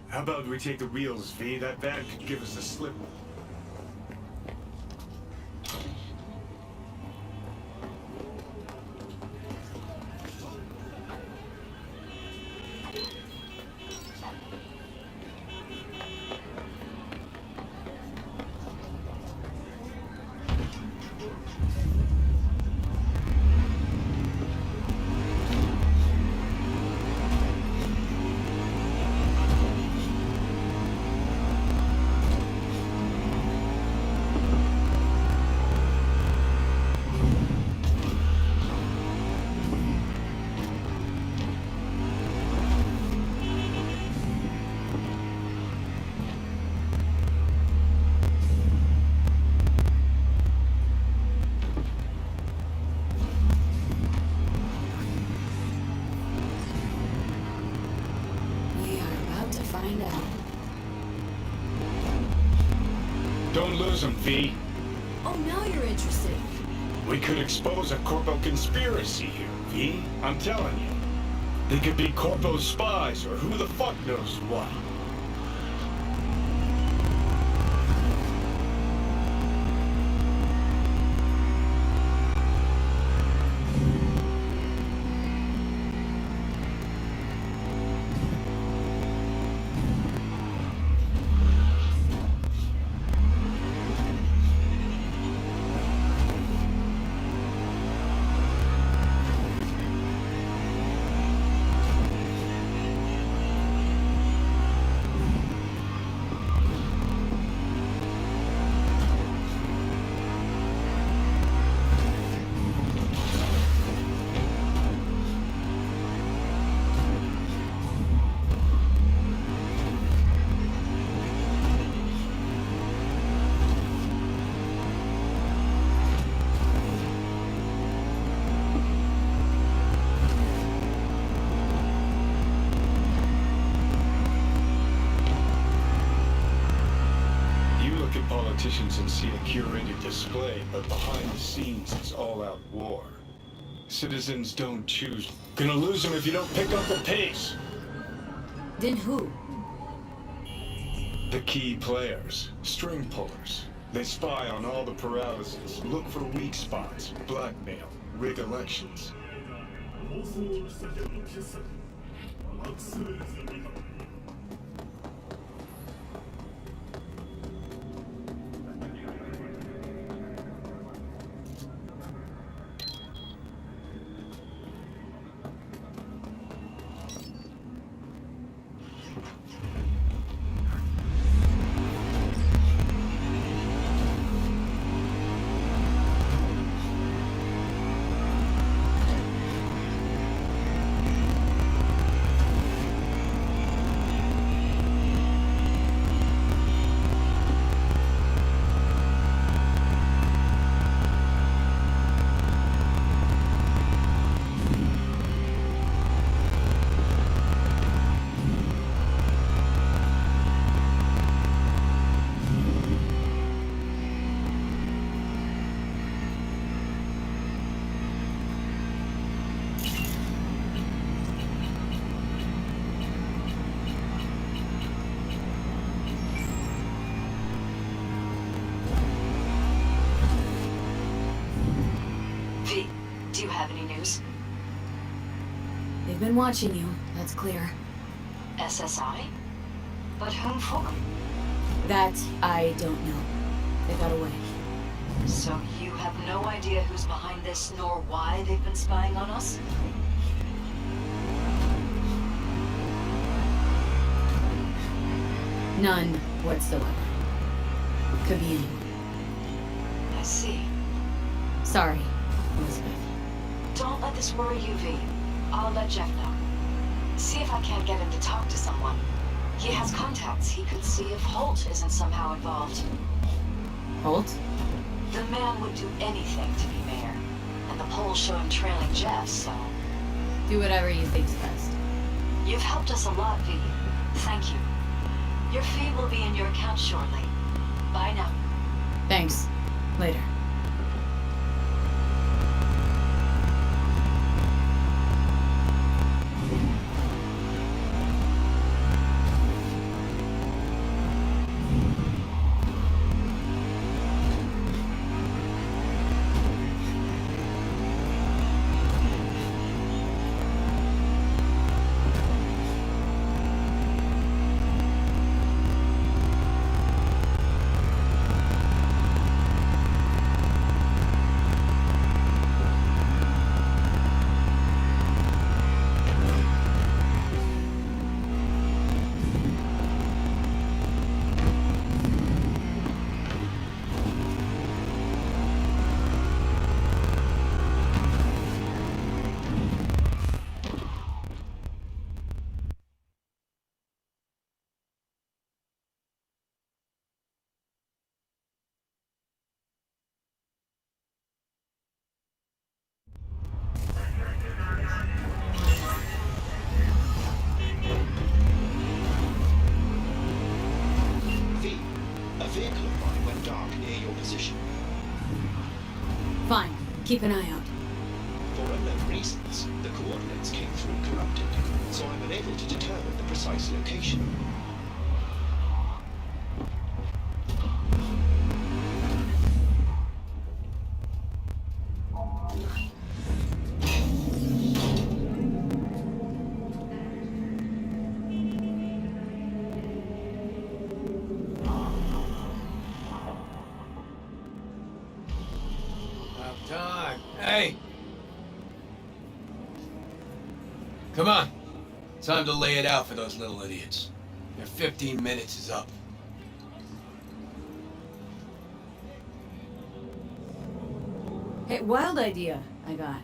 How about we take the wheels, V? That van could give us a slip. find out. Don't lose him, V. Oh, now you're interested. We could expose a Corpo conspiracy here, V. I'm telling you. They could be Corpo spies or who the fuck knows what. Politicians and see a curated display, but behind the scenes it's all-out war. Citizens don't choose. Gonna lose them if you don't pick up the pace. Then who? The key players, string pullers. They spy on all the Peralezes, look for weak spots, blackmail, rig elections. Do you have any news? They've been watching you, that's clear. SSI? But whom for? That I don't know. They got away. So you have no idea who's behind this, nor why they've been spying on us? None whatsoever. Could be anyone. I see. Sorry, Elizabeth. Don't let this worry you, V. I'll let Jeff know. See if I can't get him to talk to someone. He has contacts. He could see if Holt isn't somehow involved. Holt? The man would do anything to be mayor. And the polls show him trailing Jeff, so... Do whatever you think's best. You've helped us a lot, V. Thank you. Your fee will be in your account shortly. Bye now. Thanks. Later. Keep an eye out. For unknown reasons, the coordinates came through corrupted, so I'm unable to determine the precise location. Time. Hey! Come on. Time to lay it out for those little idiots. Their 15 minutes is up. Hey, wild idea I got.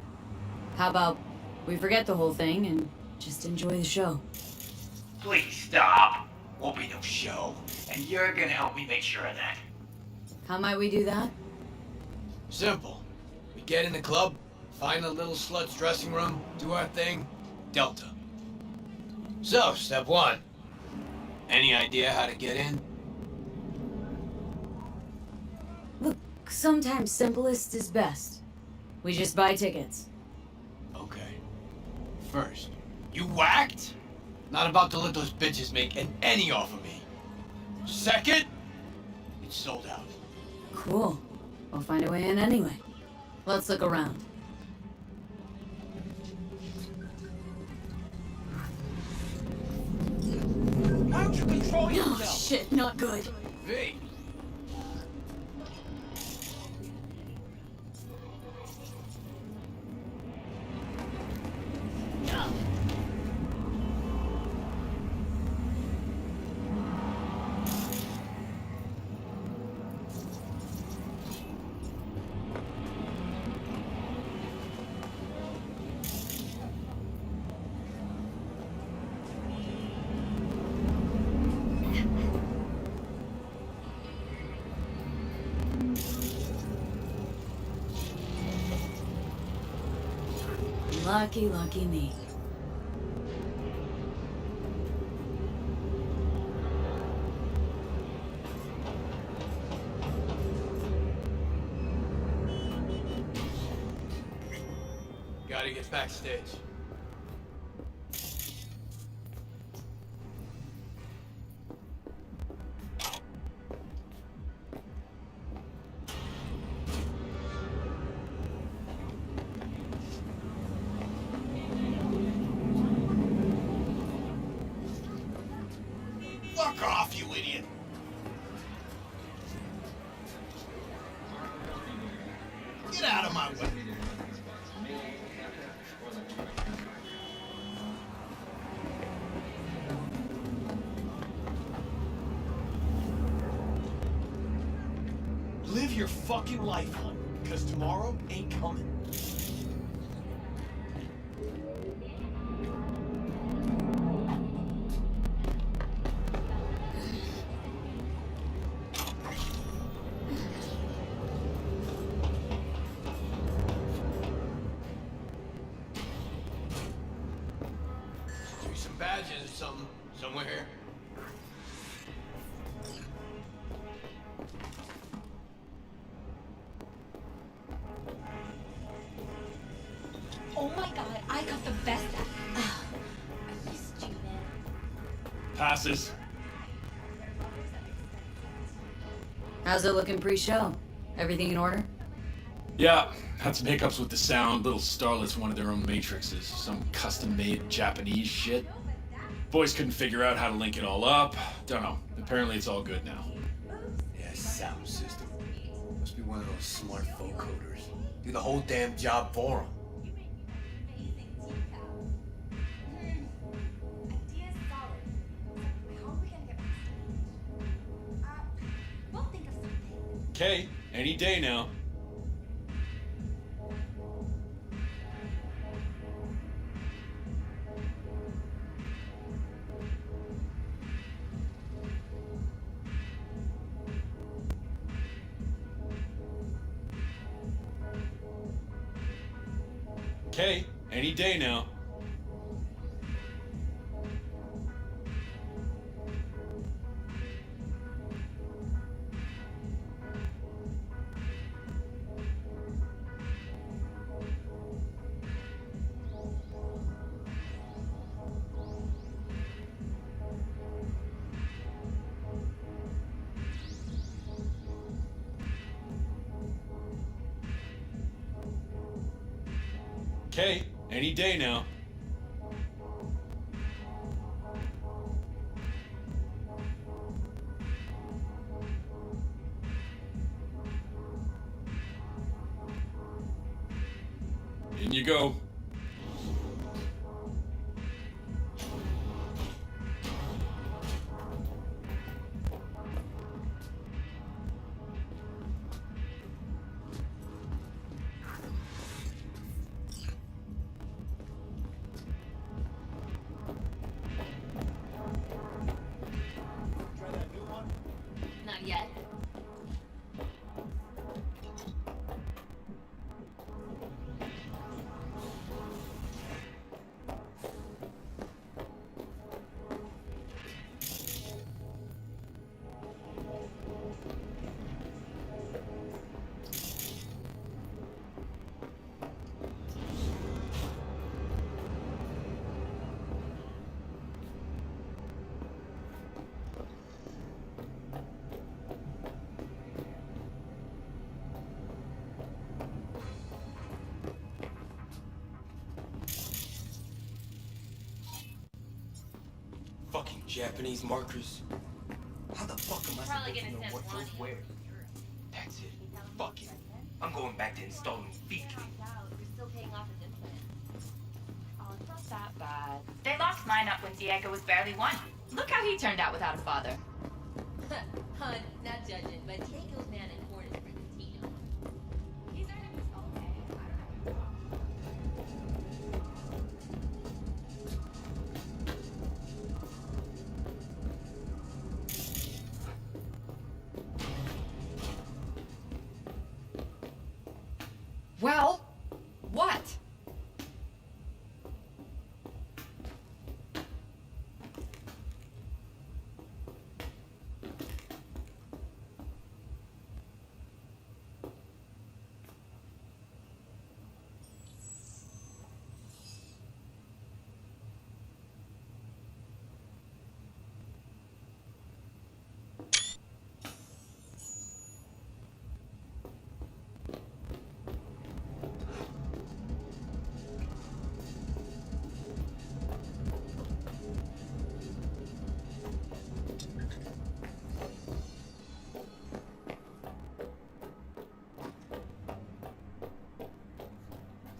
How about we forget the whole thing and just enjoy the show? Please stop. Won't be no show. And you're gonna help me make sure of that. How might we do that? Simple. We get in the club, find the little slut's dressing room, do our thing, Delta. So, step one. Any idea how to get in? Look, sometimes simplest is best. We just buy tickets. Okay. First, you whacked? Not about to let those bitches make an any off of me. Second, it's sold out. Cool. We'll find a way in anyway. Let's look around. How'd you control yourself? Oh shit, not good. V. Lucky me. Gotta get backstage. Fuck off, you idiot! Get out of my way! Live your fucking life, hon, because tomorrow ain't coming. Some badges or something, somewhere here. Oh my god, I got the best at I missed you, man. Passes. How's it looking pre-show? Everything in order? Yeah, had some hiccups with the sound. Little starlets wanted their own matrices. Some custom-made Japanese shit. Boys couldn't figure out how to link it all up. Don't know. Apparently it's all good now. Yeah, sound system. Must be one of those smart vocoders. Do the whole damn job for them. Okay, any day now. Okay, any day now. Okay, any day now. In you go. Not yet. Fucking Japanese markers. How the fuck am I Probably supposed to gonna know what send goes one. where? That's it. Fuck it. I'm going back to installing feet. You're still paying off his implant. Oh, it's not that bad. They locked mine up when Diego was barely one. Look how he turned out without a father. Hun, not judging, but Diego's man in corn is freaking Tino. He's earning his own pay. I don't know. Well, what?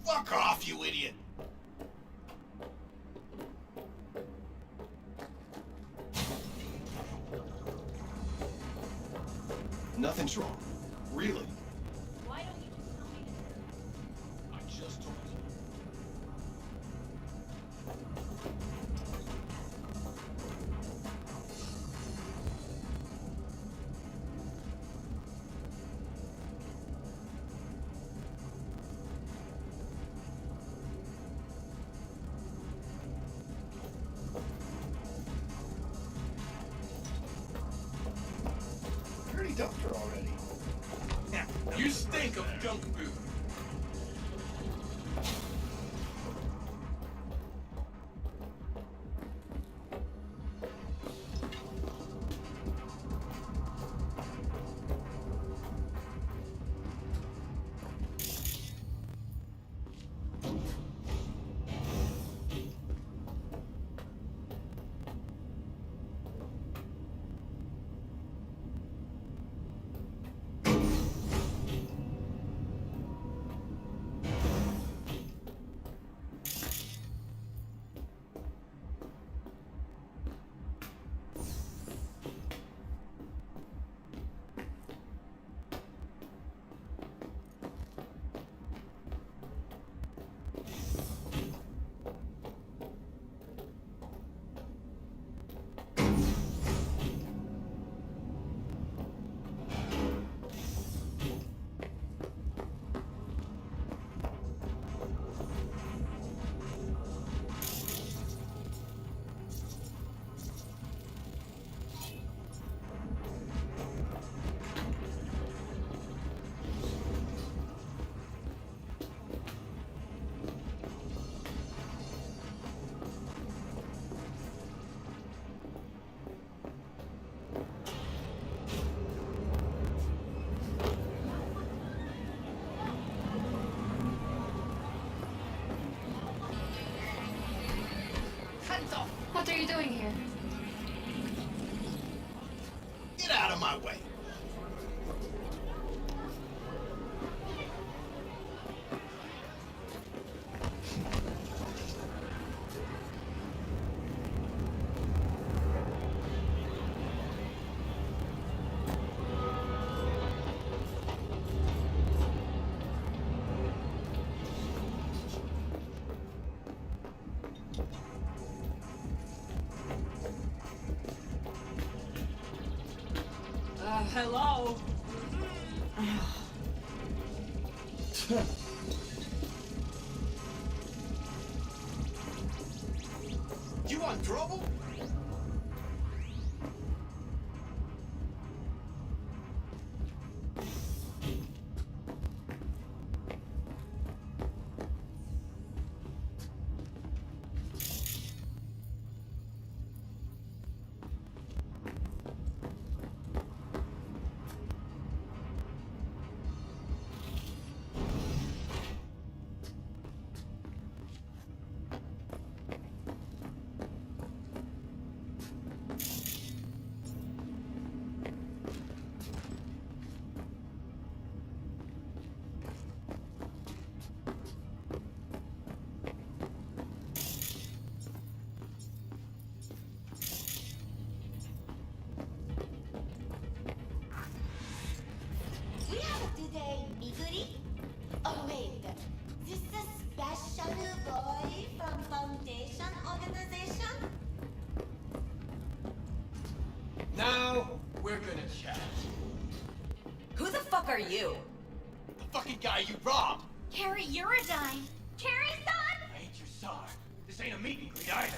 Fuck off, you idiot! Nothing's wrong. Really. Why don't you just tell me to? I just told you. Pretty doctor already. You stink of junk food. you doing here? Get out of my way. Hello? You want trouble? We have today, Miguri. Oh wait, this is a special boy from Foundation Organization? Now we're gonna chat. Who the fuck are you? The fucking guy you robbed. Carrie Uridine. Carrie's son? I ain't your son. This ain't a meet and greet either.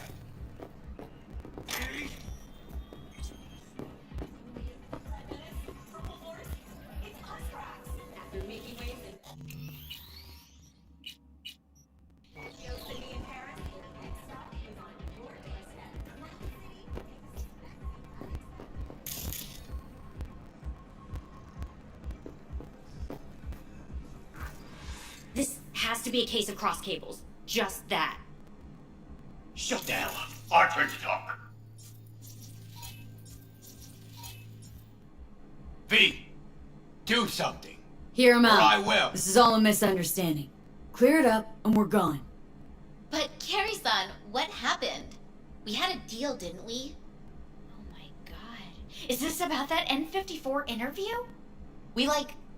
After making waves in City in Paris, next stop is on your doorstep. This has to be a case of cross cables. Just that. Shut down. Our turn to talk. V, do something. Hear him Or out. I will. This is all a misunderstanding. Clear it up, and we're gone. But Carrie-san, what happened? We had a deal, didn't we? Oh my god. Is this about that N54 interview? We,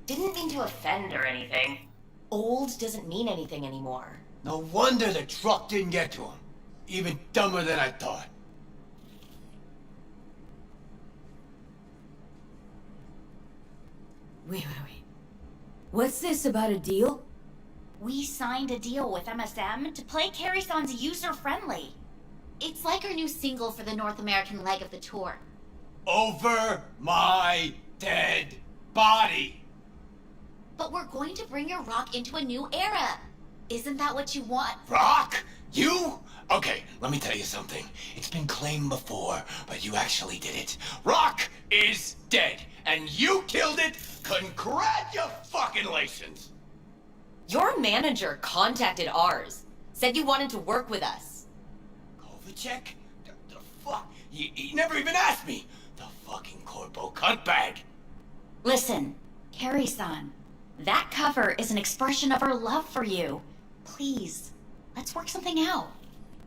didn't mean to offend or anything. Old doesn't mean anything anymore. No wonder the truck didn't get to him. Even dumber than I thought. Wait. What's this about a deal? We signed a deal with MSM to play Carrie-san's user-friendly. It's like our new single for the North American leg of the tour. Over my dead body. But we're going to bring your rock into a new era. Isn't that what you want? Rock? You? Okay, let me tell you something. It's been claimed before, but you actually did it. Rock is dead, and you killed it. Congratulations. Your manager contacted ours. Said you wanted to work with us. Kovacic? The fuck? He never even asked me. The fucking corpo cutbag. Listen, Carrie-san, that cover is an expression of our love for you. Please, let's work something out.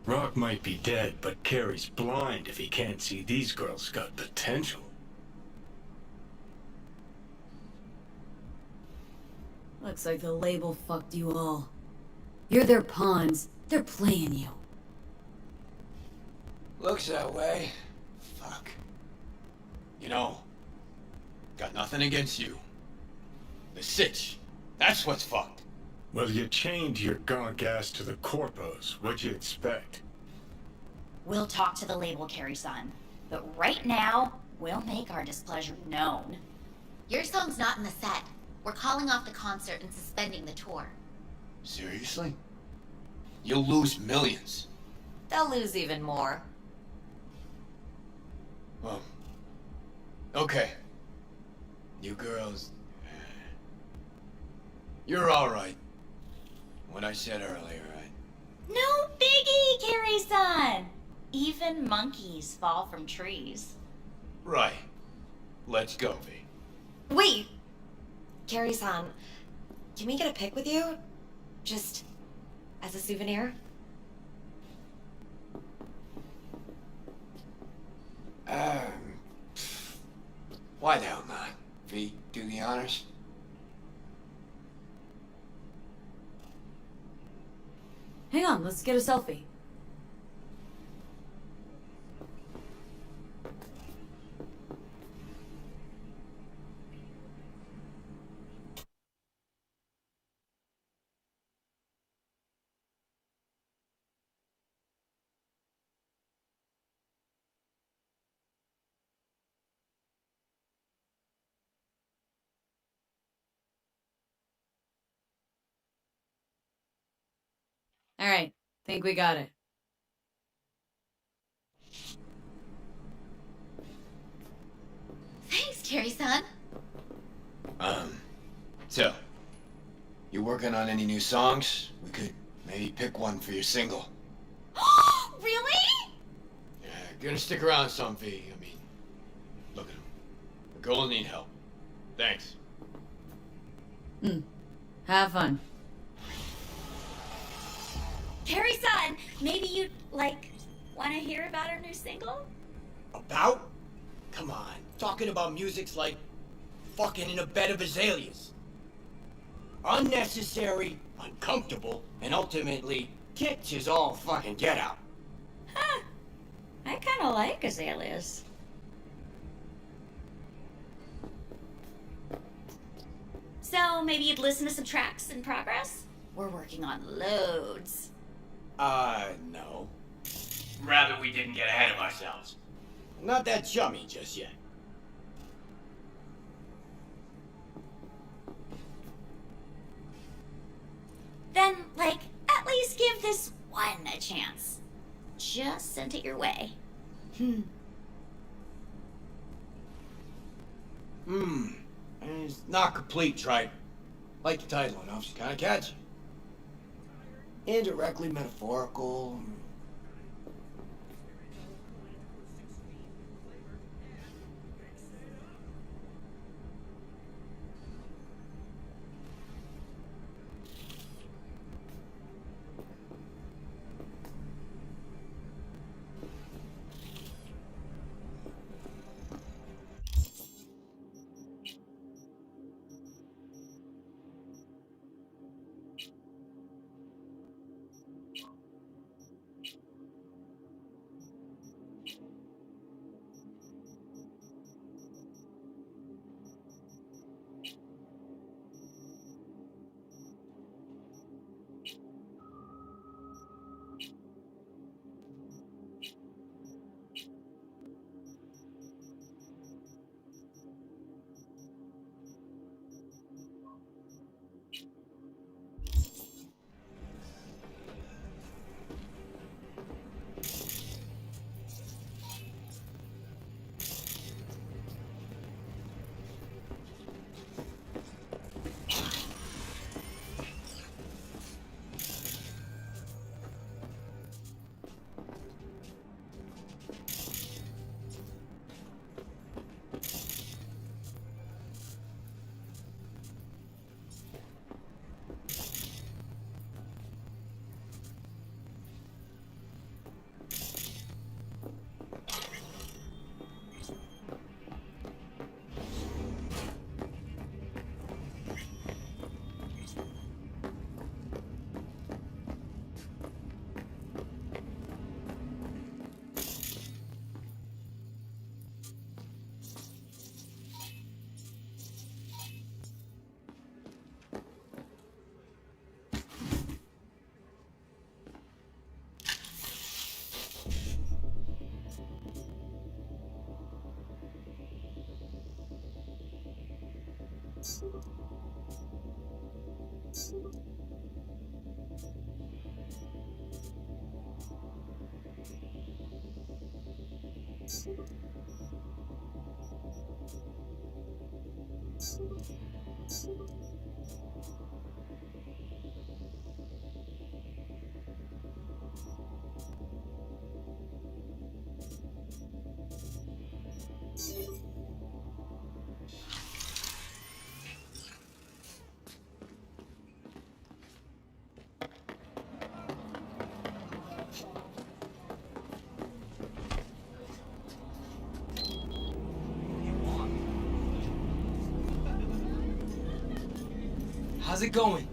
Rock might be dead, but Carrie's blind if he can't see these girls got potential. Looks like the label fucked you all. You're their pawns. They're playing you. Looks that way. Fuck. You know, got nothing against you. The sitch, that's what's fucked. Well, you chained your gonk ass to the corpos. What'd you expect? We'll talk to the label, Carrie-san. But right now, we'll make our displeasure known. Your song's not in the set. We're calling off the concert and suspending the tour. Seriously? You'll lose millions. They'll lose even more. Well, okay. You girls... You're alright. What I said earlier, right? No biggie, Carrie-san! Even Even monkeys fall from trees. Right. Let's go, V. Wait! Carrie-san, can we get a pic with you? Just as a souvenir? Why the hell not? V, do the honors. Hang on, let's get a selfie. All right, think we got it. Thanks, Carrie-san. So, you working on any new songs? We could maybe pick one for your single. Really? Yeah, gonna stick around some, V. I mean, look at him. The girl will need help. Thanks. Have fun. Carrie-san, maybe you'd, want to hear about our new single? About? Come on. Talking about music's like fucking in a bed of azaleas. Unnecessary, uncomfortable, and ultimately, kitsch is all fucking get out. Huh. I kind of like azaleas. So maybe you'd listen to some tracks in progress? We're working on loads. No. Rather we didn't get ahead of ourselves. Not that chummy just yet. Then, at least give this one a chance. Just sent it your way. It's not complete, Tripe. Like the title enough, it's kinda catchy. Indirectly metaphorical. How's it going?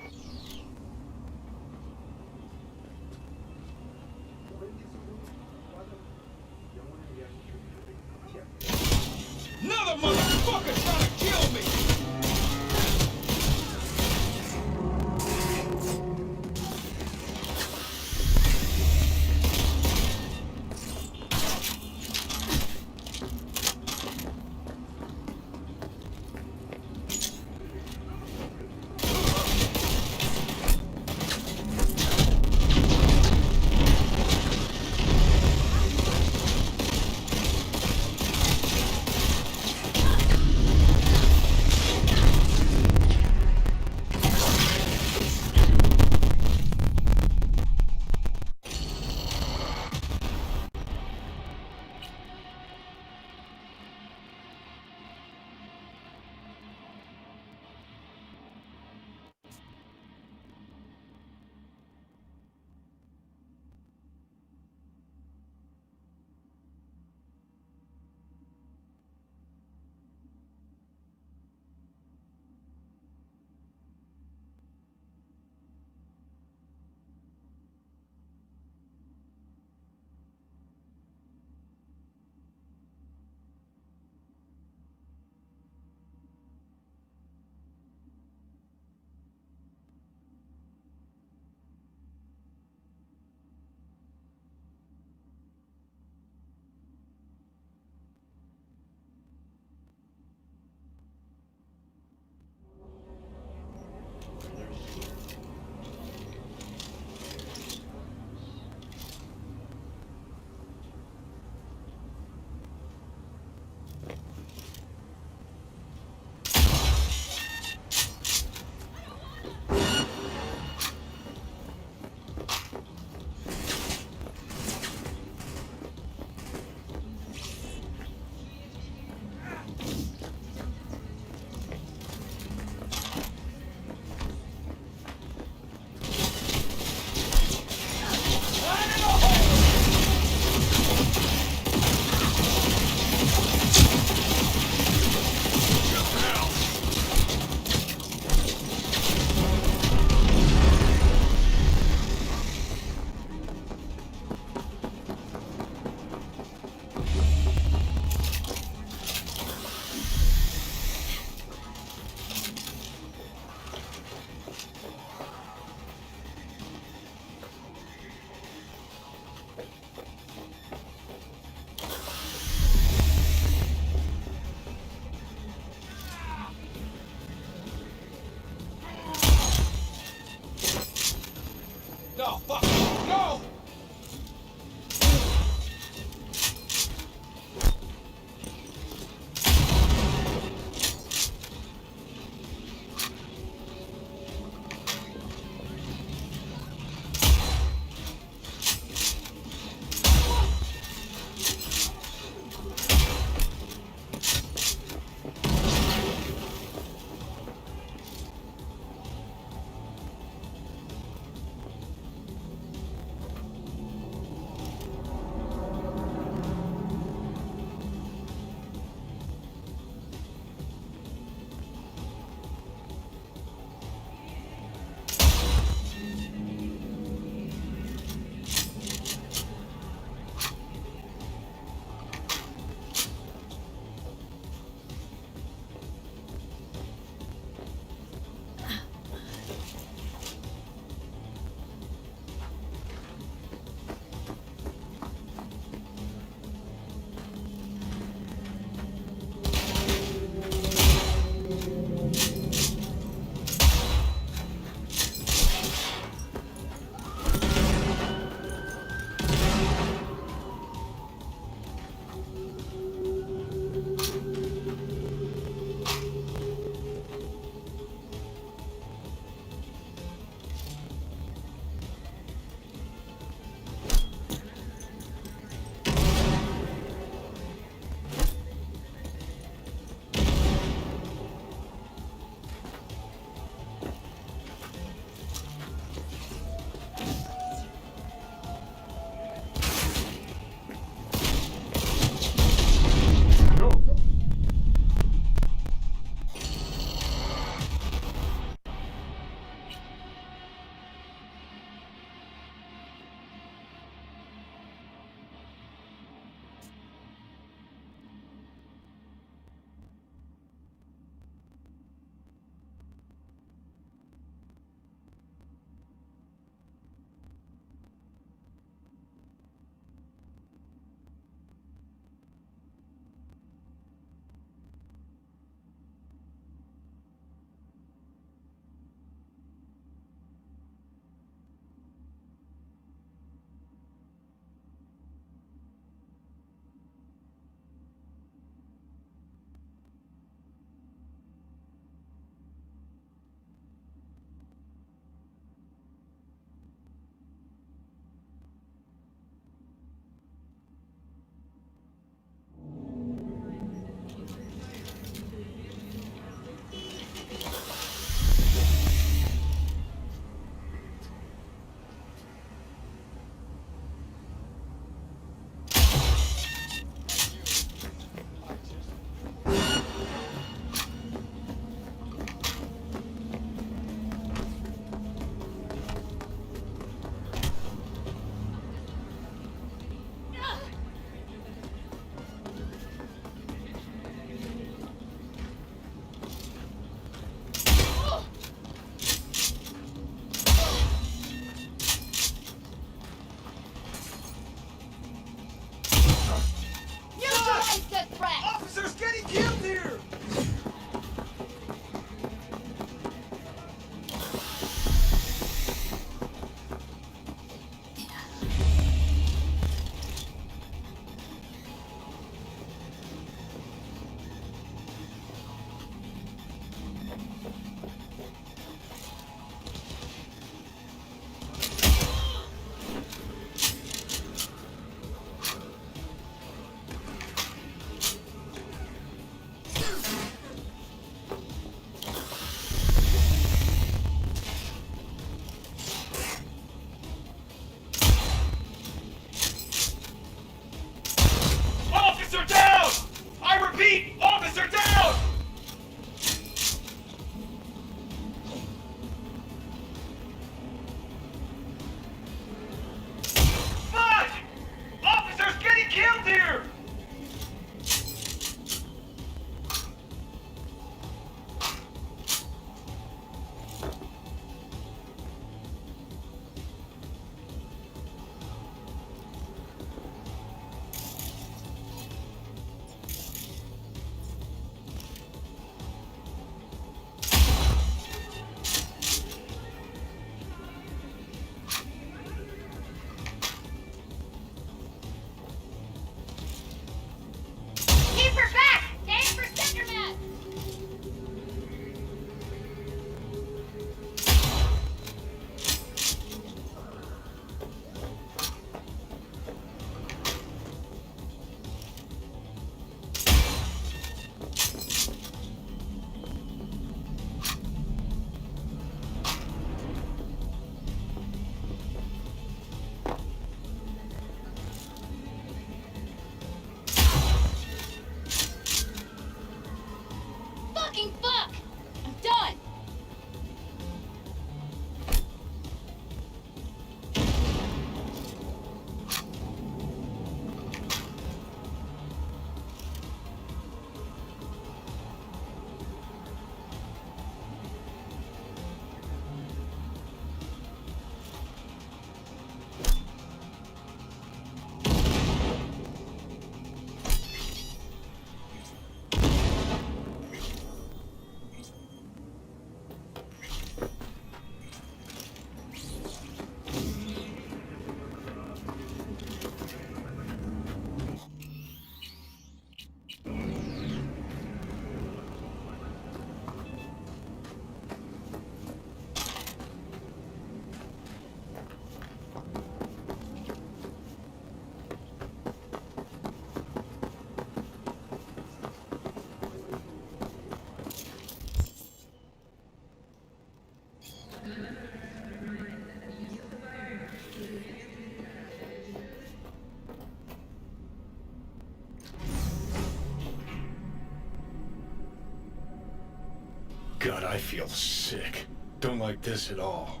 God, I feel sick. Don't like this at all.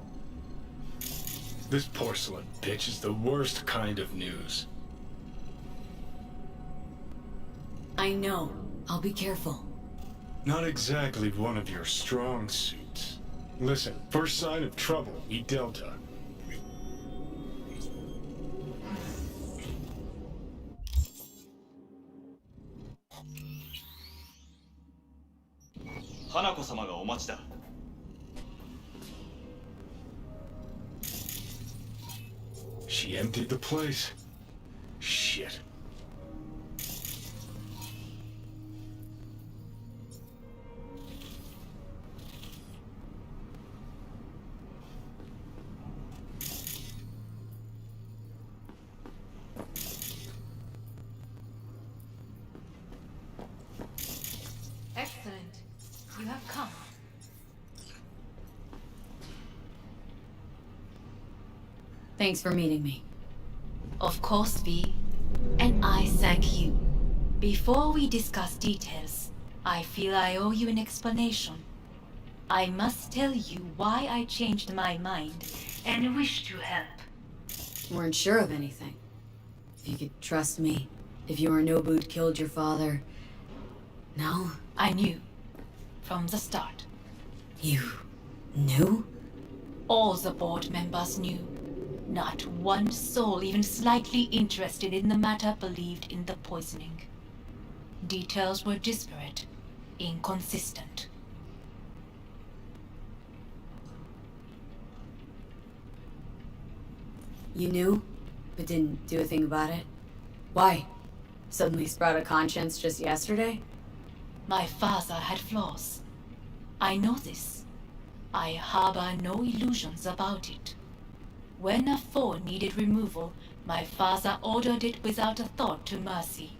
This porcelain bitch is the worst kind of news. I know. I'll be careful. Not exactly one of your strong suits. Listen, first sign of trouble, eat Delta. Hanako 様がお待ちだ。She emptied the place. Shit. Excellent. You have come. Thanks for meeting me. Of course, V. And I thank you. Before we discuss details, I feel I owe you an explanation. I must tell you why I changed my mind and wish to help. Weren't sure of anything. If you could trust me. If Yorinobu'd killed your father. No? I knew. From the start. You knew? All the board members knew. Not one soul even slightly interested in the matter believed in the poisoning. Details were disparate, inconsistent. You knew, but didn't do a thing about it? Why? Suddenly sprout a conscience just yesterday? My father had flaws. I know this. I harbor no illusions about it. When a foe needed removal, my father ordered it without a thought to mercy.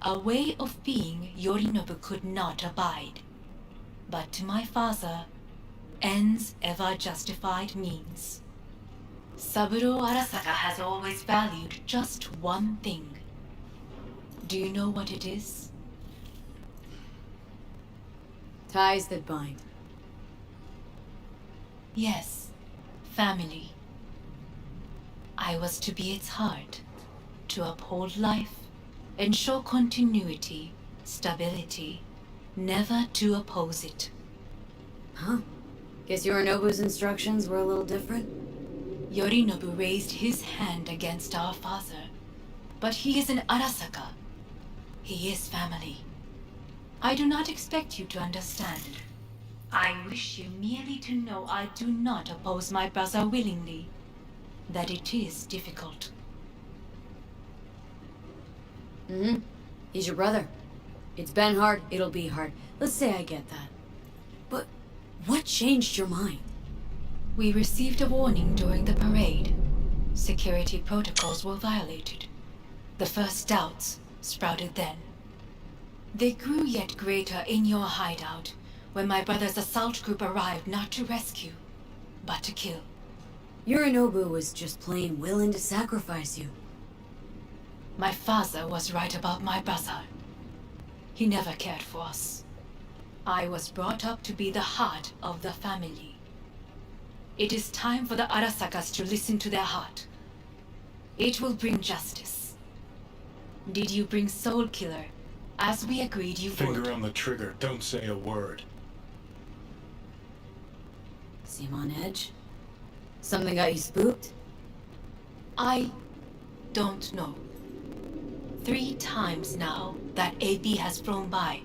A way of being Yorinobu could not abide. But to my father, ends ever justified means. Saburo Arasaka has always valued just one thing. Do you know what it is? Ties that bind. Yes, family. I was to be its heart, to uphold life, ensure continuity, stability, never to oppose it. Huh? Guess Yorinobu's instructions were a little different? Yorinobu raised his hand against our father, but he is an Arasaka. He is family. I do not expect you to understand. I wish you merely to know I do not oppose my brother willingly, that it is difficult. Mm-hmm. He's your brother. It's been hard, it'll be hard. Let's say I get that. But what changed your mind? We received a warning during the parade. Security protocols were violated. The first doubts sprouted then. They grew yet greater in your hideout when my brother's assault group arrived not to rescue, but to kill. Yorinobu was just plain willing to sacrifice you. My father was right about my brother. He never cared for us. I was brought up to be the heart of the family. It is time for the Arasakas to listen to their heart. It will bring justice. Did you bring Soul Killer, as we agreed you would? Finger on the trigger, don't say a word. Seem on edge? Something got you spooked? I don't know. 3 times now that AB has flown by.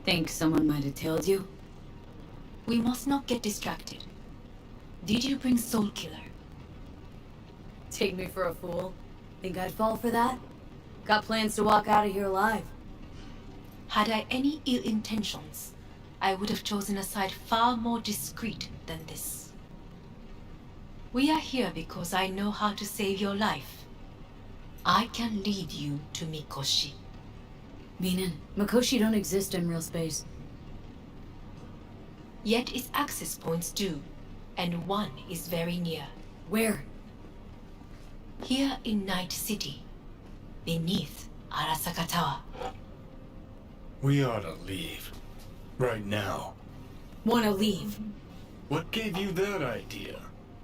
Think someone might have tailed you? We must not get distracted. Did you bring Soul Killer? Take me for a fool? Think I'd fall for that? Got plans to walk out of here alive. Had I any ill intentions, I would have chosen a side far more discreet than this. We are here because I know how to save your life. I can lead you to Mikoshi. Meaning, Mikoshi don't exist in real space. Yet its access points do. and one is very near. Where? Here in Night City, beneath Arasaka Tower. We ought to leave. Right now. Wanna leave? What gave you that idea?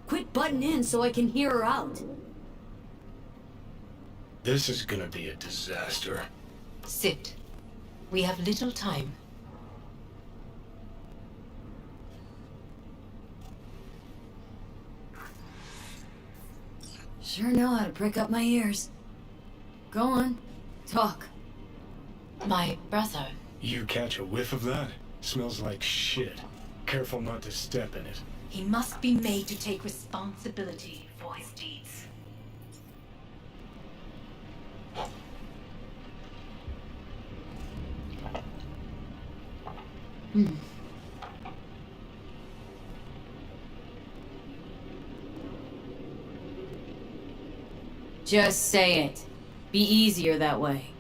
Quit butting in so I can hear her out. This is gonna be a disaster. Sit. We have little time. Sure know how to prick up my ears. Go on, talk. My brother. You catch a whiff of that? Smells like shit. Careful not to step in it. He must be made to take responsibility for his deeds. Just say it. Be easier that way.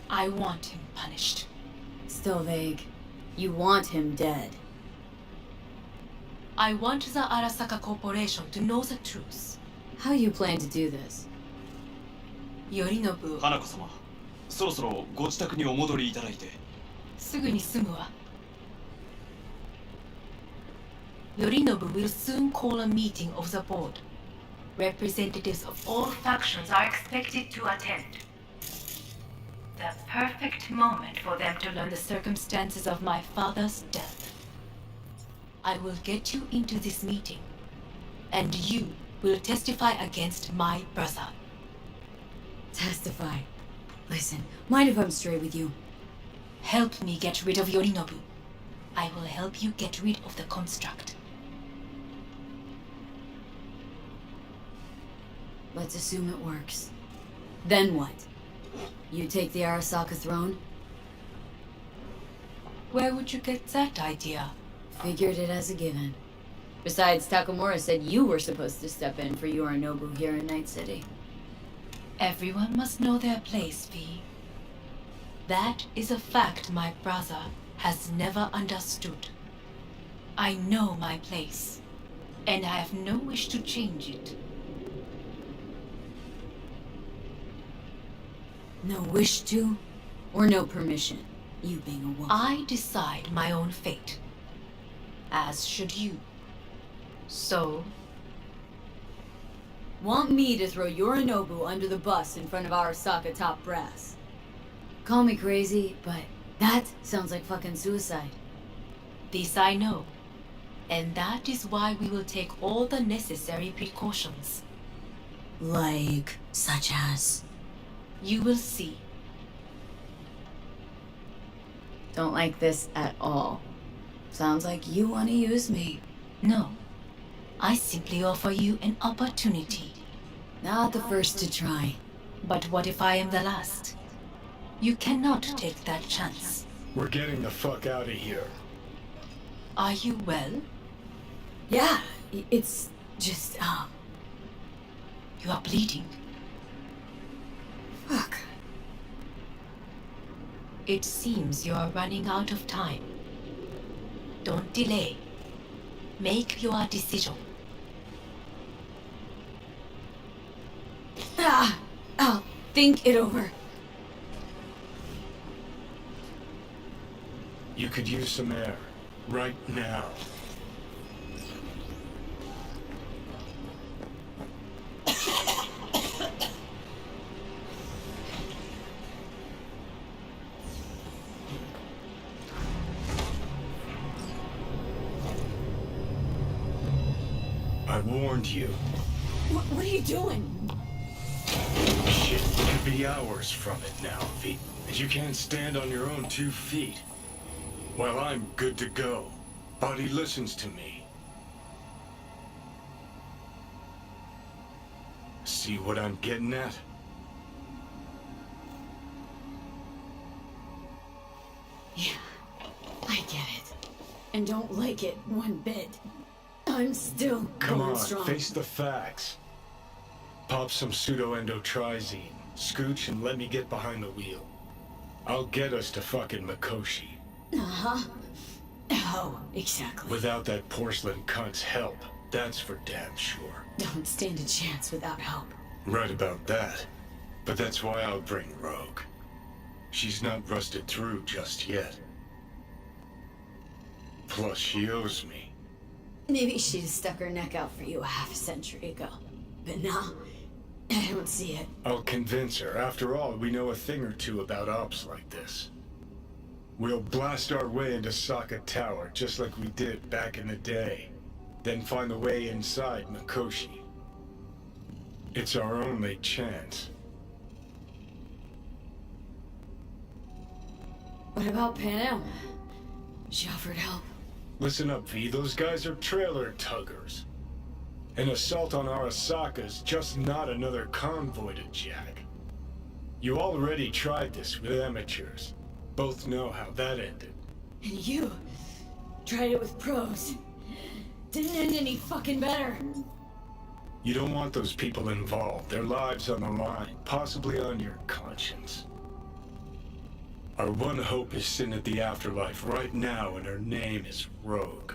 I want him punished. Still vague. You want him dead. I want the Arasaka Corporation to know the truth. How you plan to do this? Yorinobu. 花子様、そろそろご自宅にお戻りいただいて。すぐに済むわ。Yorinobu will soon call a meeting of the board. Representatives of all factions are expected to attend. The perfect moment for them to learn the circumstances of my father's death. I will get you into this meeting, and you will testify against my brother. Testify. Listen, mind if I'm straight with you? Help me get rid of Yorinobu. I will help you get rid of the construct. Let's assume it works. Then what? You take the Arasaka throne? Where would you get that idea? Figured it as a given. Besides, Takamura said you were supposed to step in for Yorinobu here in Night City. Everyone must know their place, V. That is a fact my brother has never understood. I know my place, and I have no wish to change it. No wish to, or no permission, you being a woman? I decide my own fate, as should you. So? Want me to throw Yorinobu under the bus in front of Arasaka top brass? Call me crazy, but that sounds like fucking suicide. This I know, and that is why we will take all the necessary precautions. Like, such as? You will see. Don't like this at all. Sounds like you want to use me. No. I simply offer you an opportunity. Not the first to try. But what if I am the last? You cannot take that chance. We're getting the fuck out of here. Are you well? Yeah, it's just, You are bleeding. Fuck. It seems you are running out of time. Don't delay. Make your decision. I'll think it over. You could use some air. Right now. I warned you. What are you doing? Shit, we could be hours from it now, V. And you can't stand on your own 2 feet. Well, I'm good to go. Body listens to me. See what I'm getting at? Yeah, I get it. And don't like it one bit. I'm still Come going on, strong. face the facts. Pop some pseudo-endotrizine, scooch, and let me get behind the wheel. I'll get us to fucking Mikoshi. Uh-huh. Oh, exactly. Without that porcelain cunt's help, that's for damn sure. Don't stand a chance without help. Right about that. But that's why I'll bring Rogue. She's not rusted through just yet. Plus, she owes me. Maybe she'd stuck her neck out for you a half a century ago. But now, I don't see it. I'll convince her. After all, we know a thing or two about ops like this. We'll blast our way into Sokka Tower, just like we did back in the day. Then find the way inside Mikoshi. It's our only chance. What about Panam? She offered help. Listen up, V. Those guys are trailer tuggers. An assault on Arasaka's just not another convoy to jack. You already tried this with amateurs. Both know how that ended. And you tried it with pros. Didn't end any fucking better. You don't want those people involved. Their lives on the line, possibly on your conscience. Our one hope is sitting at the afterlife right now, and her name is Rogue.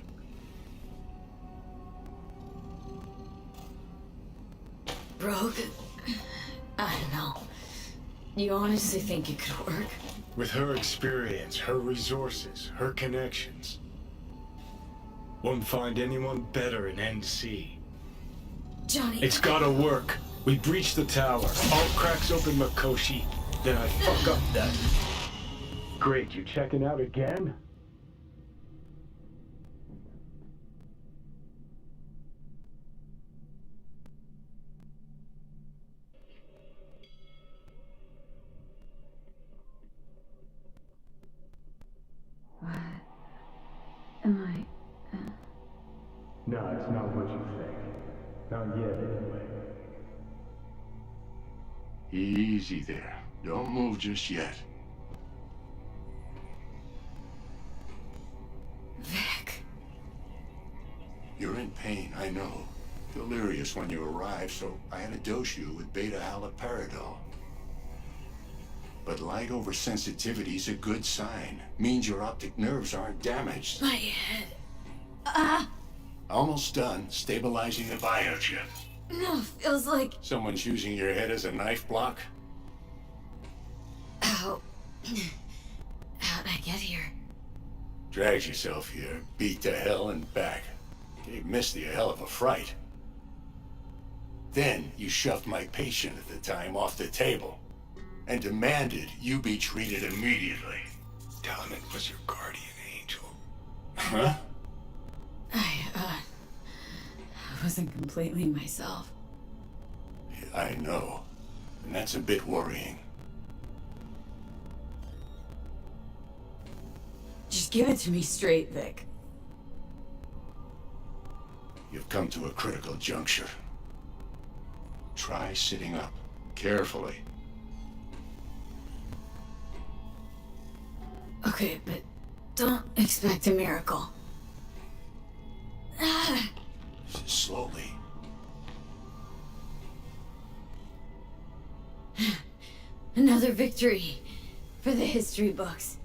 Rogue? I don't know. You honestly think it could work? With her experience, her resources, her connections. Won't find anyone better in NC. Johnny... It's gotta work. We breach the tower. All cracks open Mikoshi. Then I fuck up that. Great, you checking out again? What am I... No, it's not what you think. Not yet, anyway. Easy there. Don't move just yet. Vic. You're in pain, I know. Delirious when you arrived, so I had to dose you with beta-haloperidol. But light oversensitivity's a good sign. Means your optic nerves aren't damaged. My head. Almost done. Stabilizing the biochip. No, feels like... Someone's using your head as a knife block? How... How'd I get here? Dragged yourself here, beat to hell and back. Gave Misty a hell of a fright. Then you shoved my patient at the time off the table and demanded you be treated immediately. Tell him it was your guardian angel. Huh? I wasn't completely myself. I know. And that's a bit worrying. Just give it to me straight, Vic. You've come to a critical juncture. Try sitting up. Carefully. Okay, but don't expect a miracle. Slowly. Another victory for the history books.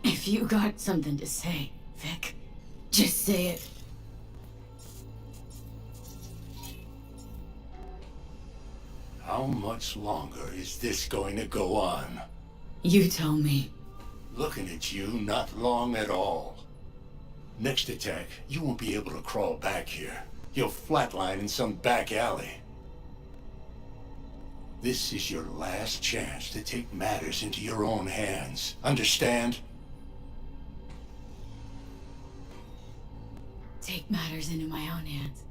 If you got something to say, Vic, just say it. How much longer is this going to go on? You tell me. Looking at you, not long at all. Next attack, you won't be able to crawl back here. You'll flatline in some back alley. This is your last chance to take matters into your own hands. Understand? Take matters into my own hands.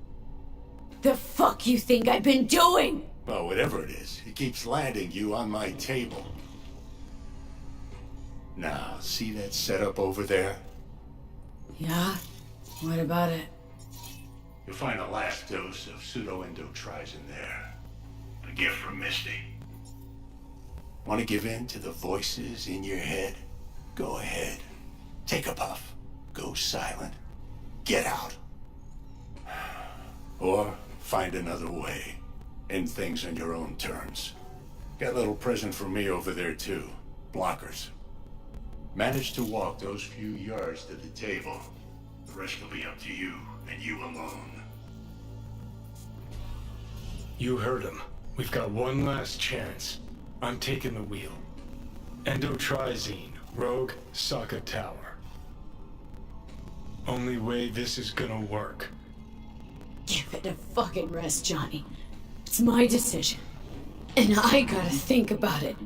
The fuck you think I've been doing? Well, whatever it is, it keeps landing you on my table. Now, see that setup over there? Yeah? What about it? You'll find a last dose of pseudo-endotrizin there. A gift from Misty. Want to give in to the voices in your head? Go ahead. Take a puff. Go silent. Get out. Or Find another way. End things on your own terms. Got a little present for me over there too. Blockers. Manage to walk those few yards to the table. The rest will be up to you, and you alone. You heard him. We've got one last chance. I'm taking the wheel. Endotrizine, Rogue, Sokka Tower. Only way this is gonna work. Give it a fucking rest, Johnny. It's my decision. And I gotta think about it.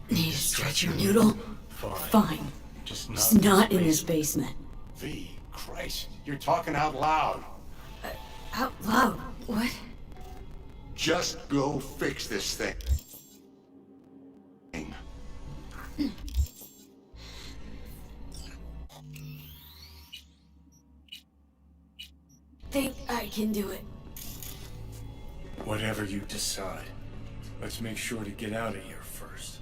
Need to stretch your noodle? Fine. Just not in this basement. V, Christ, you're talking out loud. Out loud? What? Just go fix this thing. Think I can do it. Whatever you decide. Let's make sure to get out of here first.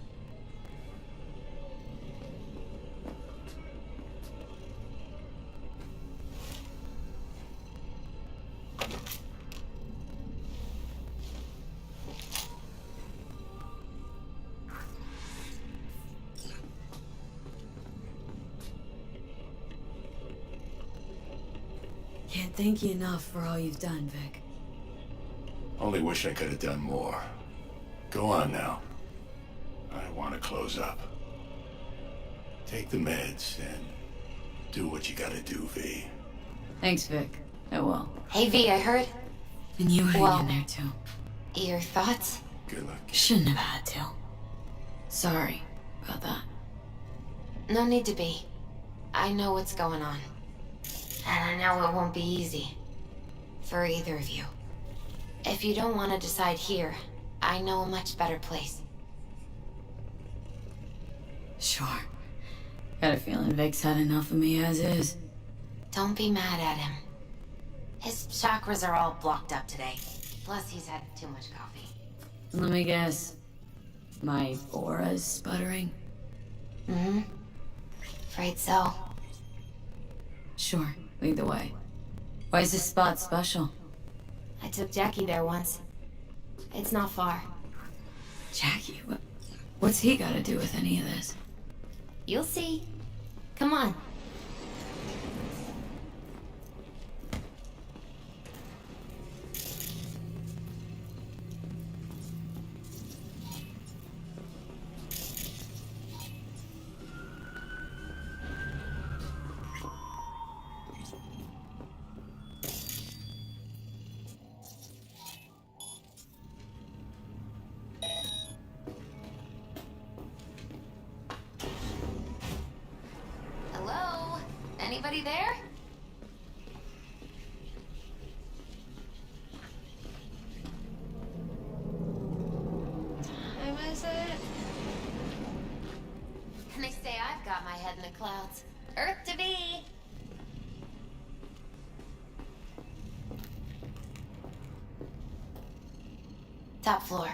Can't thank you enough for all you've done, Vic. Only wish I could have done more. Go on now. I want to close up. Take the meds and do what you gotta do, V. Thanks, Vic. I will. Hey, V, I heard. And you hang in there, too. Your thoughts? Good luck. Shouldn't have had to. Sorry about that. No need to be. I know what's going on. And I know it won't be easy. For either of you. If you don't want to decide here, I know a much better place. Sure. Got a feeling Vic's had enough of me as is. Don't be mad at him. His chakras are all blocked up today. Plus, he's had too much coffee. Let me guess. My aura's sputtering? Mm-hmm. Afraid so. Sure. Lead the way. Why is this spot special? I took Jackie there once. It's not far. Jackie? What's he got to do with any of this? You'll see. Come on. Hello? Anybody there? Time is it? They say I've got my head in the clouds. Earth to be. Top floor.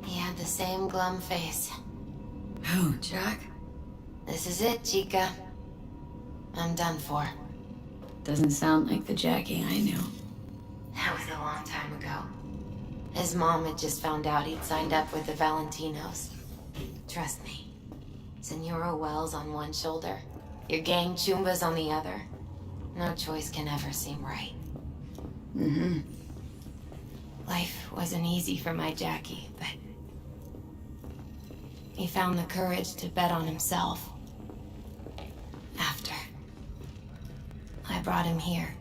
He had the same glum face. Who, Jack? This is it, Chica. I'm done for. Doesn't sound like the Jackie I knew. That was a long time ago. His mom had just found out he'd signed up with the Valentinos. Trust me. Senora Wells on one shoulder, your gang Chumbas on the other. No choice can ever seem right. Mm-hmm. Life wasn't easy for my Jackie, but he found the courage to bet on himself. After I brought him here.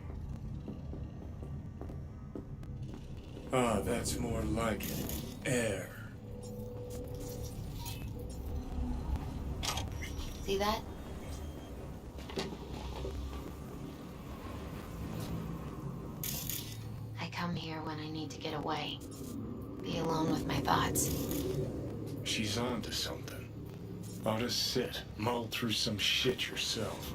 Ah, that's more like it. Air. See that? I come here when I need to get away. Be alone with my thoughts. She's on to something. Ought to sit, mull through some shit yourself.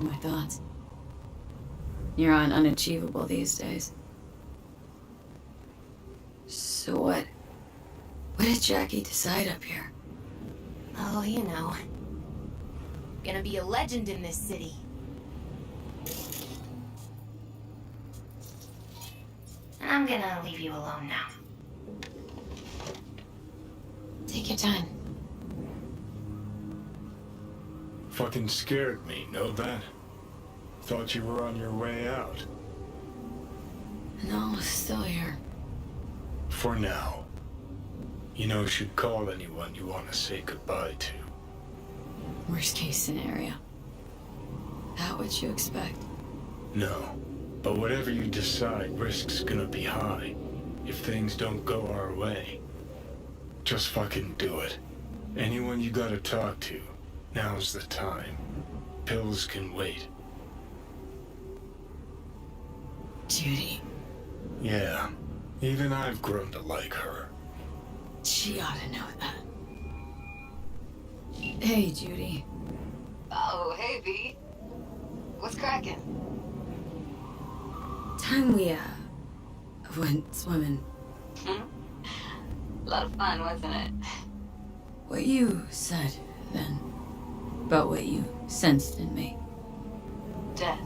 my thoughts. You're on unachievable these days. So what did Jackie decide up here? Oh, you know. Gonna be a legend in this city. I'm gonna leave you alone now. Take your time. Fucking scared me, know that? Thought you were on your way out. No, still here. For now. You know, should call anyone you want to say goodbye to. Worst case scenario. How would you expect? No. But whatever you decide, risk's gonna be high. If things don't go our way. Just fucking do it. Anyone you gotta talk to, now's the time. Pills can wait. Judy. Yeah. Even I've grown to like her. She ought to know that. Hey, Judy. Oh, hey, V. What's cracking? Time we, went swimming. A lot of fun, wasn't it? What you said, then, about what you sensed in me. Death.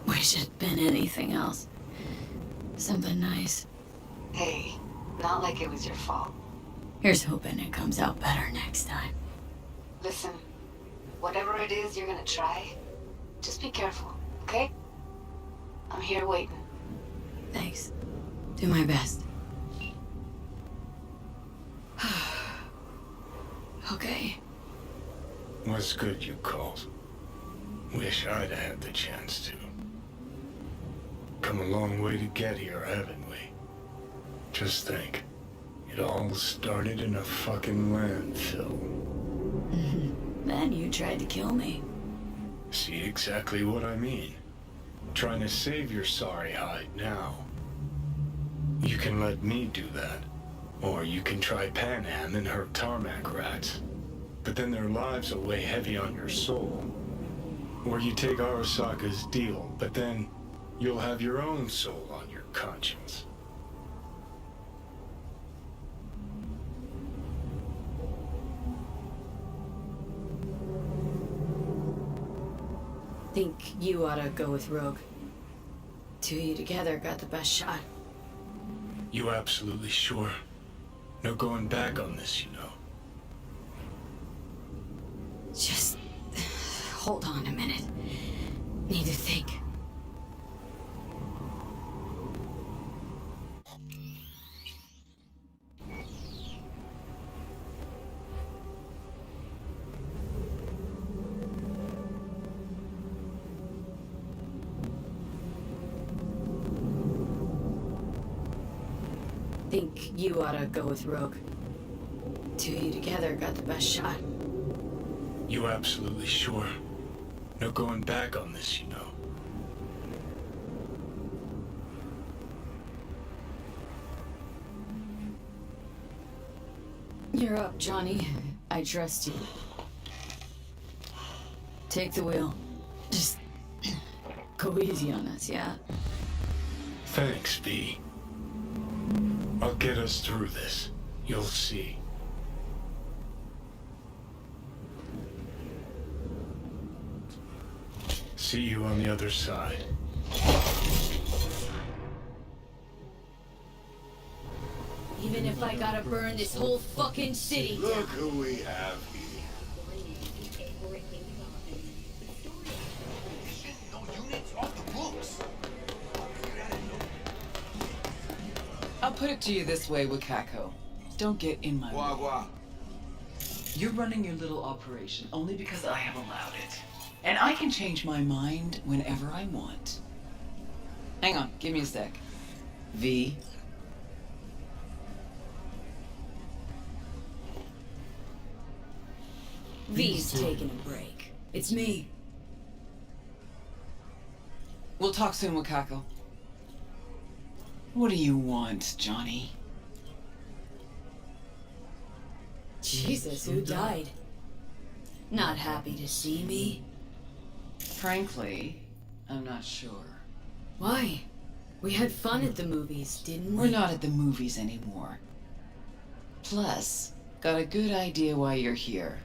Wish it'd been anything else. Something nice. Hey, not like it was your fault. Here's hoping it comes out better next time. Listen, whatever it is you're gonna try, just be careful, okay? I'm here waiting. Thanks. Do my best. Okay. Was good you called. Wish I'd had the chance to. Come a long way to get here, haven't we? Just think. It all started in a fucking landfill. Then you tried to kill me. See exactly what I mean. Trying to save your sorry hide now. You can let me do that. Or you can try Panham and her tarmac rats. But then their lives will weigh heavy on your soul. Or you take Arasaka's deal, but then you'll have your own soul on your conscience. Think you ought to go with Rogue. Two of you together got the best shot. You absolutely sure? No going back on this, you know. Just hold on a minute. Need to think. Think you ought to go with Rogue. Two of you together got the best shot. You absolutely sure? No going back on this, you know. You're up, Johnny. I trust you. Take the wheel. Just go easy on us, yeah? Thanks, V. I'll get us through this. You'll see. See you on the other side. Even if I gotta burn this whole fucking city down. Look who we have here. put it to you this way, Wakako. Don't get in my way. You're running your little operation only because I have allowed it. And I can change my mind whenever I want. Hang on, give me a sec. V. V's taking a break. It's me. We'll talk soon, Wakako. What do you want, Johnny? Jesus, who died? Not happy to see me? Frankly, I'm not sure. Why? We had fun at the movies, didn't we? We're not at the movies anymore. Plus, got a good idea why you're here.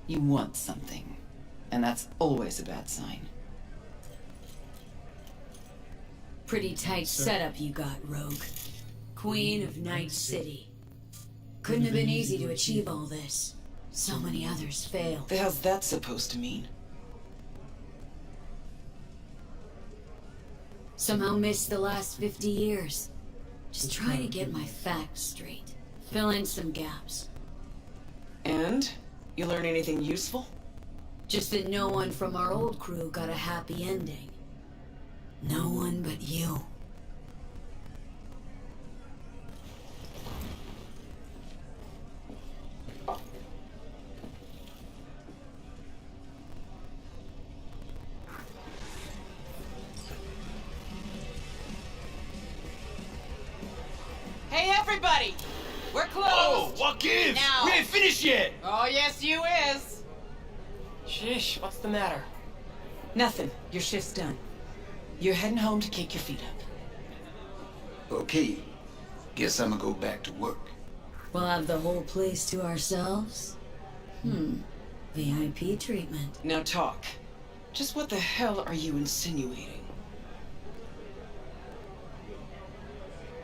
You want something. And that's always a bad sign. Pretty tight setup you got, Rogue. Queen of Night City. Couldn't have been easy to achieve all this. So many others failed. The hell's that supposed to mean? Somehow missed the last 50 years. Just trying to get my facts straight. Fill in some gaps. And? You learn anything useful? Just that no one from our old crew got a happy ending. No one but you. Hey, everybody! We're closed! Oh, what gives? Now. We ain't finished yet! Oh, yes, you is! Shish, what's the matter? Nothing. Your shift's done. You're heading home to kick your feet up. Okay. Guess I'm gonna go back to work. We'll have the whole place to ourselves? VIP treatment. Now talk. Just what the hell are you insinuating?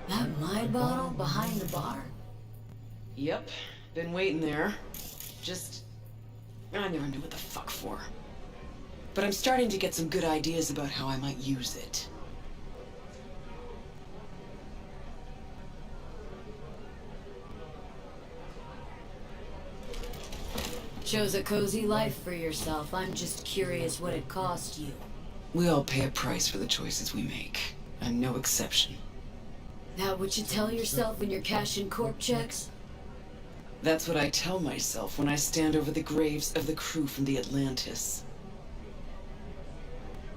That my bottle behind the bar? Yep. Been waiting there. Just... I never knew what the fuck for. But I'm starting to get some good ideas about how I might use it. Chose a cozy life for yourself. I'm just curious what it cost you. We all pay a price for the choices we make. I'm no exception. That what you tell yourself when you're cashing corp checks? That's what I tell myself when I stand over the graves of the crew from the Atlantis.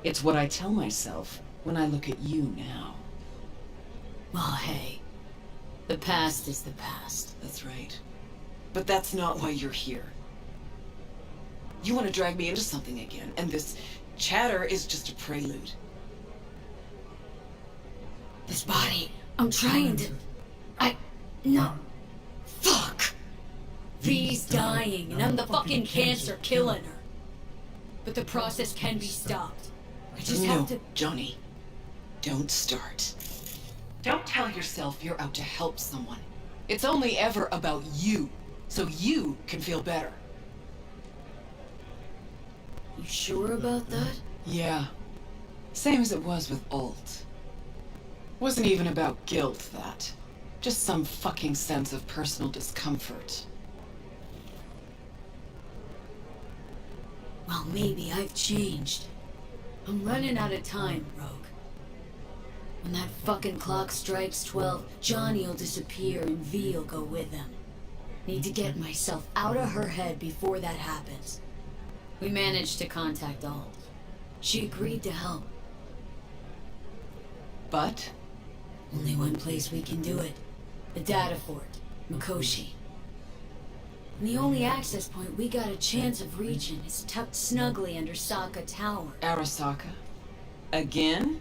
It's what I tell myself when I look at you now. Well, hey. The past is the past. That's right. But that's not why you're here. You want to drag me into something again, and this chatter is just a prelude. This body, I'm trying to... No. Fuck! V's dying, and I'm the fucking cancer killing her. But the process can be stopped. I just have to... Johnny, don't start. Don't tell yourself you're out to help someone. It's only ever about you, so you can feel better. You sure about that? Yeah. Same as it was with Alt. Wasn't even about guilt, that. Just some fucking sense of personal discomfort. Well, maybe I've changed. I'm running out of time, Rogue. When that fucking clock strikes 12, Johnny'll disappear and V'll go with him. Need to get myself out of her head before that happens. We managed to contact Alt. She agreed to help. But? Only one place we can do it. The data fort, Mikoshi. And the only access point we got a chance of reaching is tucked snugly under Saka Tower. Arasaka? Again?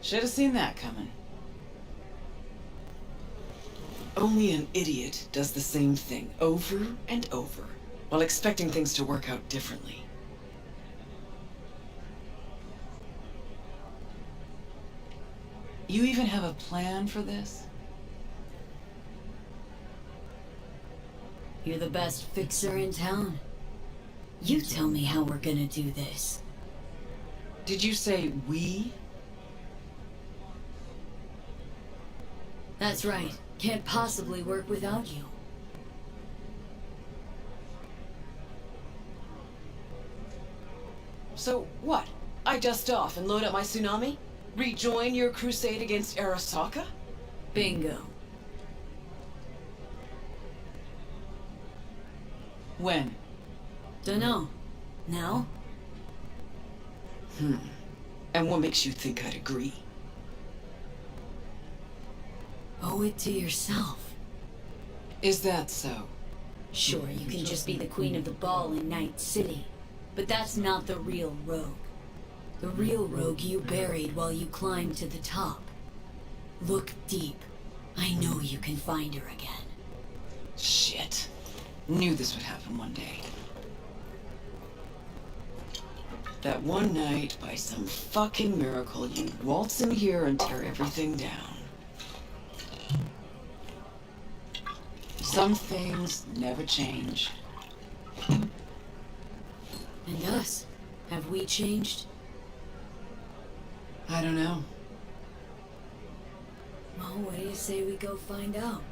Should have seen that coming. Only an idiot does the same thing over and over, while expecting things to work out differently. You even have a plan for this? You're the best fixer in town. You tell me how we're gonna do this. Did you say we? That's right. Can't possibly work without you. So, what? I dust off and load up my tsunami? Rejoin your crusade against Arasaka? Bingo. When? Dunno. Now? And what makes you think I'd agree? Owe it to yourself. Is that so? Sure, you can just be the queen of the ball in Night City. But that's not the real rogue. The real rogue you buried while you climbed to the top. Look deep. I know you can find her again. Shit. Knew this would happen one day. That one night, by some fucking miracle, you waltz in here and tear everything down. Some things never change. And us? Have we changed? I don't know. Well, what do you say we go find out?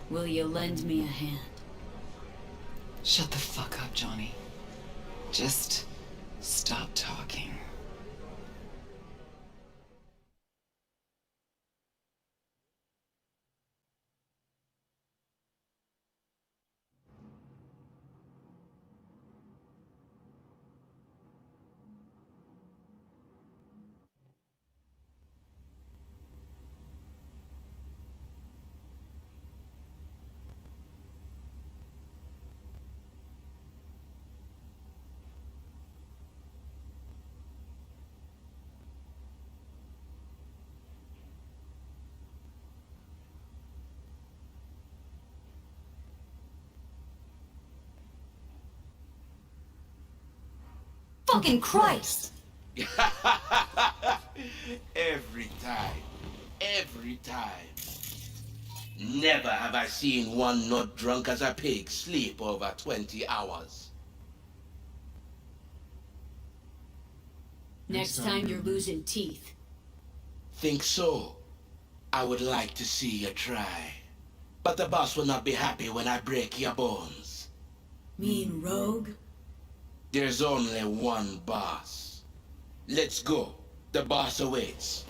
Will you lend me a hand? Shut the fuck up, Johnny. Just stop talking. Fucking Christ! Every time. Every time. Never have I seen one not drunk as a pig sleep over 20 hours. Next time you're losing teeth. Think so? I would like to see you try. But the boss will not be happy when I break your bones. Mean rogue? There's only one boss. Let's go. The boss awaits.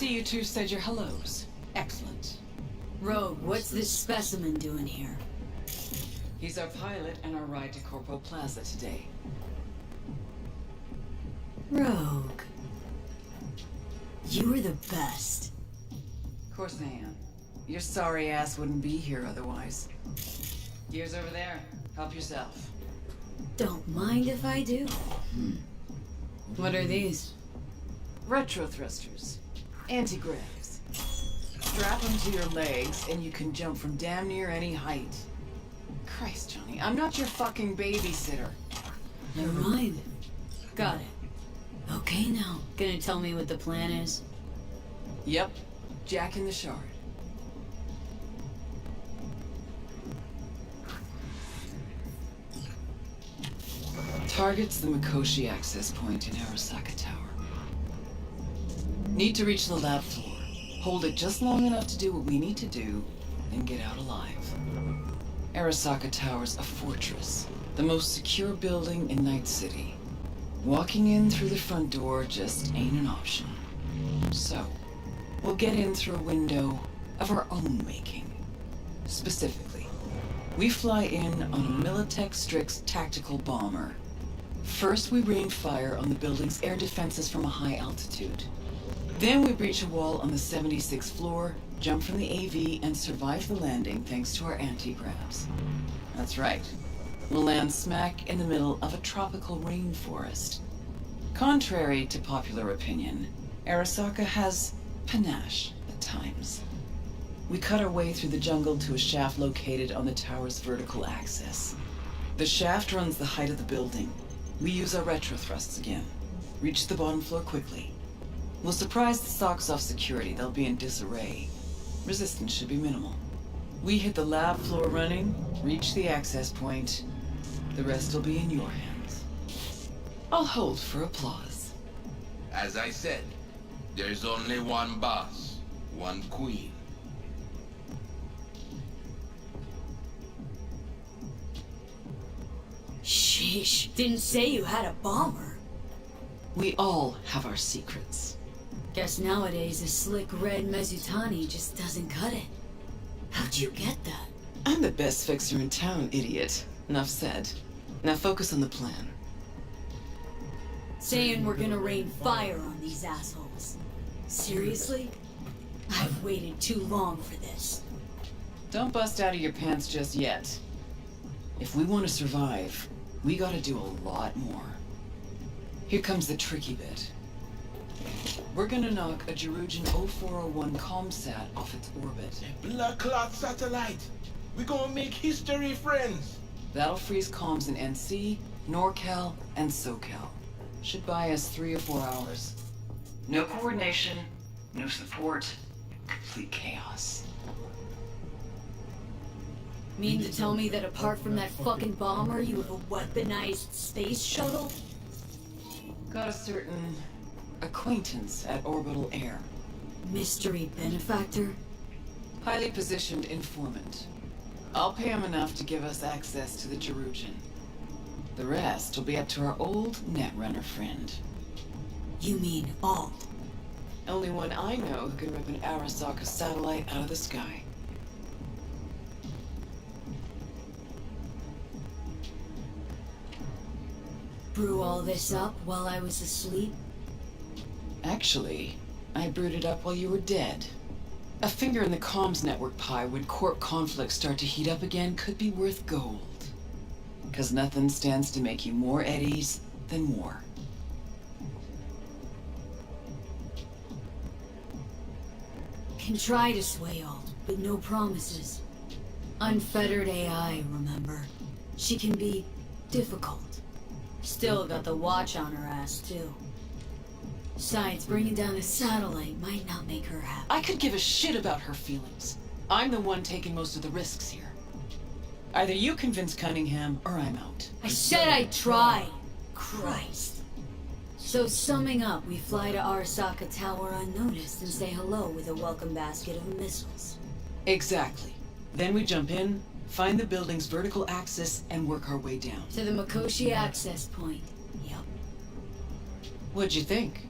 See, you two said your hellos. Excellent. Rogue, what's this specimen doing here? He's our pilot and our ride to Corpo Plaza today. Rogue. You were the best. Of course I am. Your sorry ass wouldn't be here otherwise. Gears over there. Help yourself. Don't mind if I do. What are these? Retro thrusters. Anti-gravs. Strap them to your legs and you can jump from damn near any height. Christ, Johnny, I'm not your fucking babysitter. Never mind. Got it. Okay now, gonna tell me what the plan is? Yep. Jack in the Shard. Targets the Mikoshi access point in Arasaka Tower. Need to reach the lab floor. hold it just long enough to do what we need to do, and get out alive. Arasaka Tower's a fortress, the most secure building in Night City. Walking in through the front door just ain't an option. So, we'll get in through a window of our own making. Specifically, we fly in on a Militech Strix tactical bomber. First, we rain fire on the building's air defenses from a high altitude. Then we breach a wall on the 76th floor, jump from the AV, and survive the landing thanks to our anti-gravs. That's right. We'll land smack in the middle of a tropical rainforest. Contrary to popular opinion, Arasaka has panache at times. We cut our way through the jungle to a shaft located on the tower's vertical axis. The shaft runs the height of the building. We use our retro thrusts again. Reach the bottom floor quickly. We'll surprise the socks off security. They'll be in disarray. Resistance should be minimal. We hit the lab floor running, reach the access point. The rest will be in your hands. I'll hold for applause. As I said, there's only one boss, one queen. Sheesh, didn't say you had a bomber. We all have our secrets. Guess nowadays a slick red Mezutani just doesn't cut it. How'd you get that? I'm the best fixer in town, idiot. Enough said. Now focus on the plan. Saying we're gonna rain fire on these assholes. Seriously? I've waited too long for this. Don't bust out of your pants just yet. If we want to survive, we gotta do a lot more. Here comes the tricky bit. We're gonna knock a Jerugian 0401 ComSat off its orbit. Blood clot satellite! We gonna make history, friends! That'll freeze comms in NC, NorCal, and SoCal. Should buy us 3 or 4 hours. No coordination, no support, complete chaos. Mean to tell me that apart from that fucking bomber, you have a weaponized space shuttle? Got a certain acquaintance at Orbital Air. Mystery benefactor? Highly positioned informant. I'll pay him enough to give us access to the Jerugian. The rest will be up to our old Netrunner friend. You mean Alt? Only one I know who can rip an Arasaka satellite out of the sky. Brew all this up while I was asleep? Actually, I brewed it up while you were dead. A finger in the comms network pie when corp conflicts start to heat up again could be worth gold. 'Cause nothing stands to make you more at ease than war. Can try to sway Alt, but no promises. Unfettered AI, remember? She can be difficult. Still got the watch on her ass, too. Besides, bringing down a satellite might not make her happy. I could give a shit about her feelings. I'm the one taking most of the risks here. Either you convince Cunningham, or I'm out. I said I'd try! Christ. So summing up, we fly to Arasaka Tower unnoticed and say hello with a welcome basket of missiles. Exactly. Then we jump in, find the building's vertical axis, and work our way down. To the Mikoshi access point. Yep. What'd you think?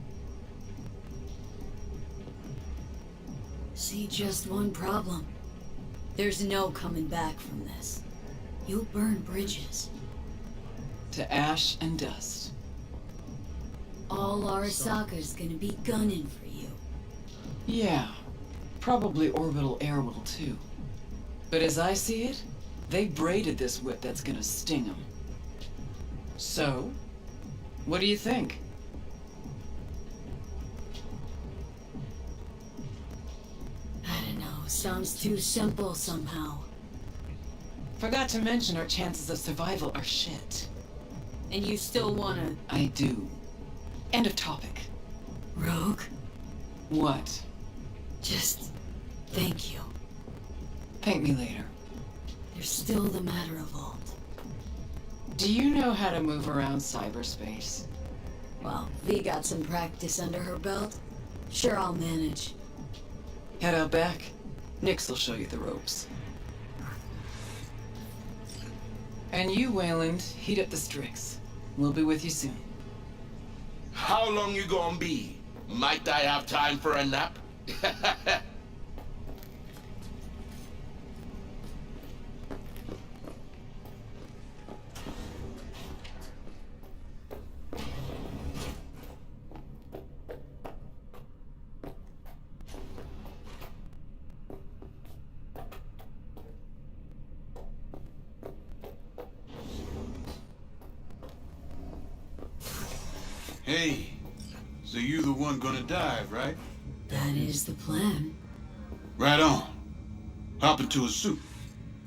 See just one problem. There's no coming back from this. You'll burn bridges. To ash and dust. All Arasaka's gonna be gunning for you. Yeah. Probably Orbital Air will too. But as I see it, they braided this whip that's gonna sting them. So, what do you think? I don't know, sounds too simple somehow. Forgot to mention our chances of survival are shit. And you still wanna... I do. End of topic. Rogue? What? Just... thank you. Thank me later. There's still the matter of Alt. Do you know how to move around cyberspace? Well, V got some practice under her belt. Sure, I'll manage. Head out back. Nix will show you the ropes. And you, Wayland, heat up the Strix. We'll be with you soon. How long you gonna be? Might I have time for a nap? Hey, so you the one gonna dive, right? That is the plan. Right on. Hop into a suit,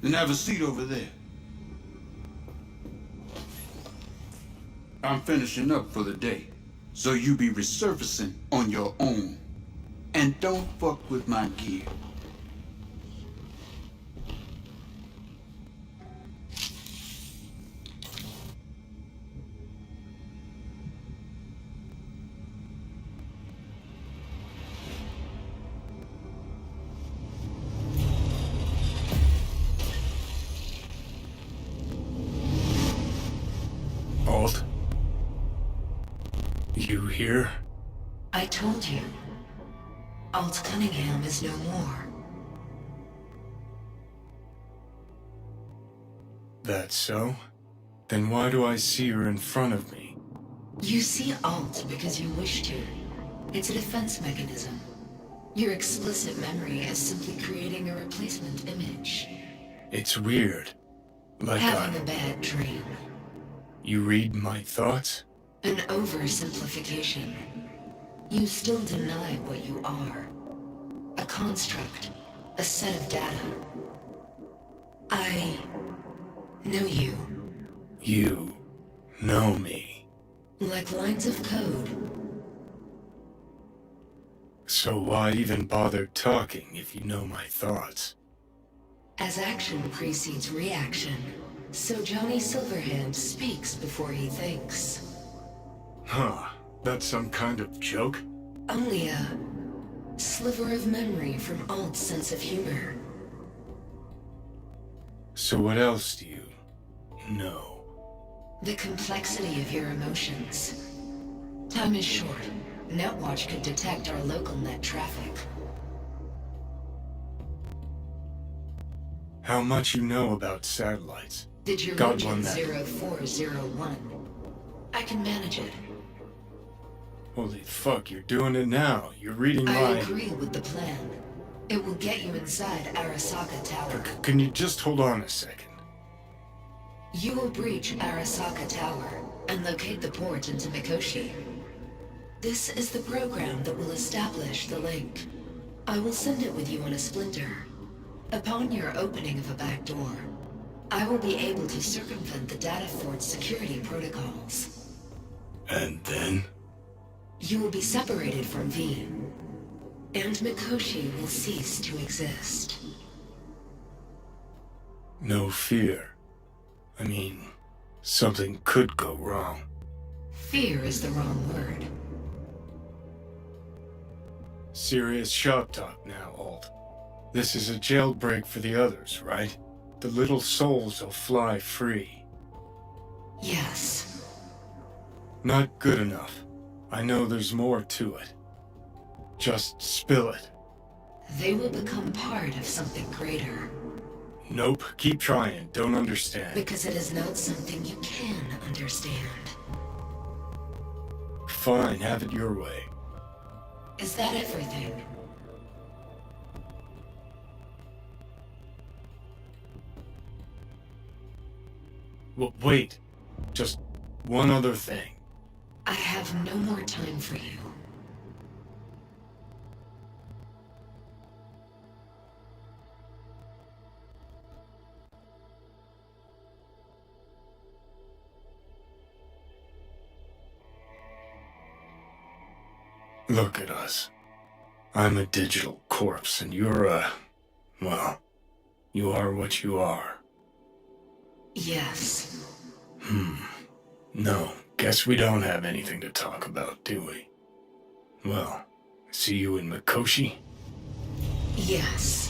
then have a seat over there. I'm finishing up for the day, so you be resurfacing on your own. And don't fuck with my gear. Alt? You here? I told you. Alt Cunningham is no more. That so? Then why do I see her in front of me? You see Alt because you wish to. It's a defense mechanism. Your explicit memory is simply creating a replacement image. It's weird. Like Having a bad dream. You read my thoughts? An oversimplification. You still deny what you are. A construct. A set of data. I know you. You know me. Like lines of code. So why even bother talking if you know my thoughts? As action precedes reaction, so Johnny Silverhand speaks before he thinks. Huh. That's some kind of joke? Only a sliver of memory from Alt's sense of humor. So what else do you know? The complexity of your emotions. Time is short. Netwatch could detect our local net traffic. How much you know about satellites? Did your Got region one that. 0401? I can manage it. Holy fuck, you're doing it now. You're reading I my... agree with the plan. It will get you inside Arasaka Tower. Can you just hold on a second? You will breach Arasaka Tower and locate the port into Mikoshi. This is the program that will establish the link. I will send it with you on a splinter. Upon your opening of a back door, I will be able to circumvent the data fort's security protocols. And then? You will be separated from V, and Mikoshi will cease to exist. No fear. I mean, something could go wrong. Fear is the wrong word. Serious shop talk now, Alt. This is a jailbreak for the others, right? The little souls will fly free. Yes. Not good enough. I know there's more to it. Just spill it. They will become part of something greater. Nope, keep trying. Don't understand. Because it is not something you can understand. Fine, have it your way. Is that everything? Wait. Just one other thing. I have no more time for you. Look at us. I'm a digital corpse, and you're a... well, you are what you are. Yes. No, guess we don't have anything to talk about, do we? Well, see you in Mikoshi? Yes.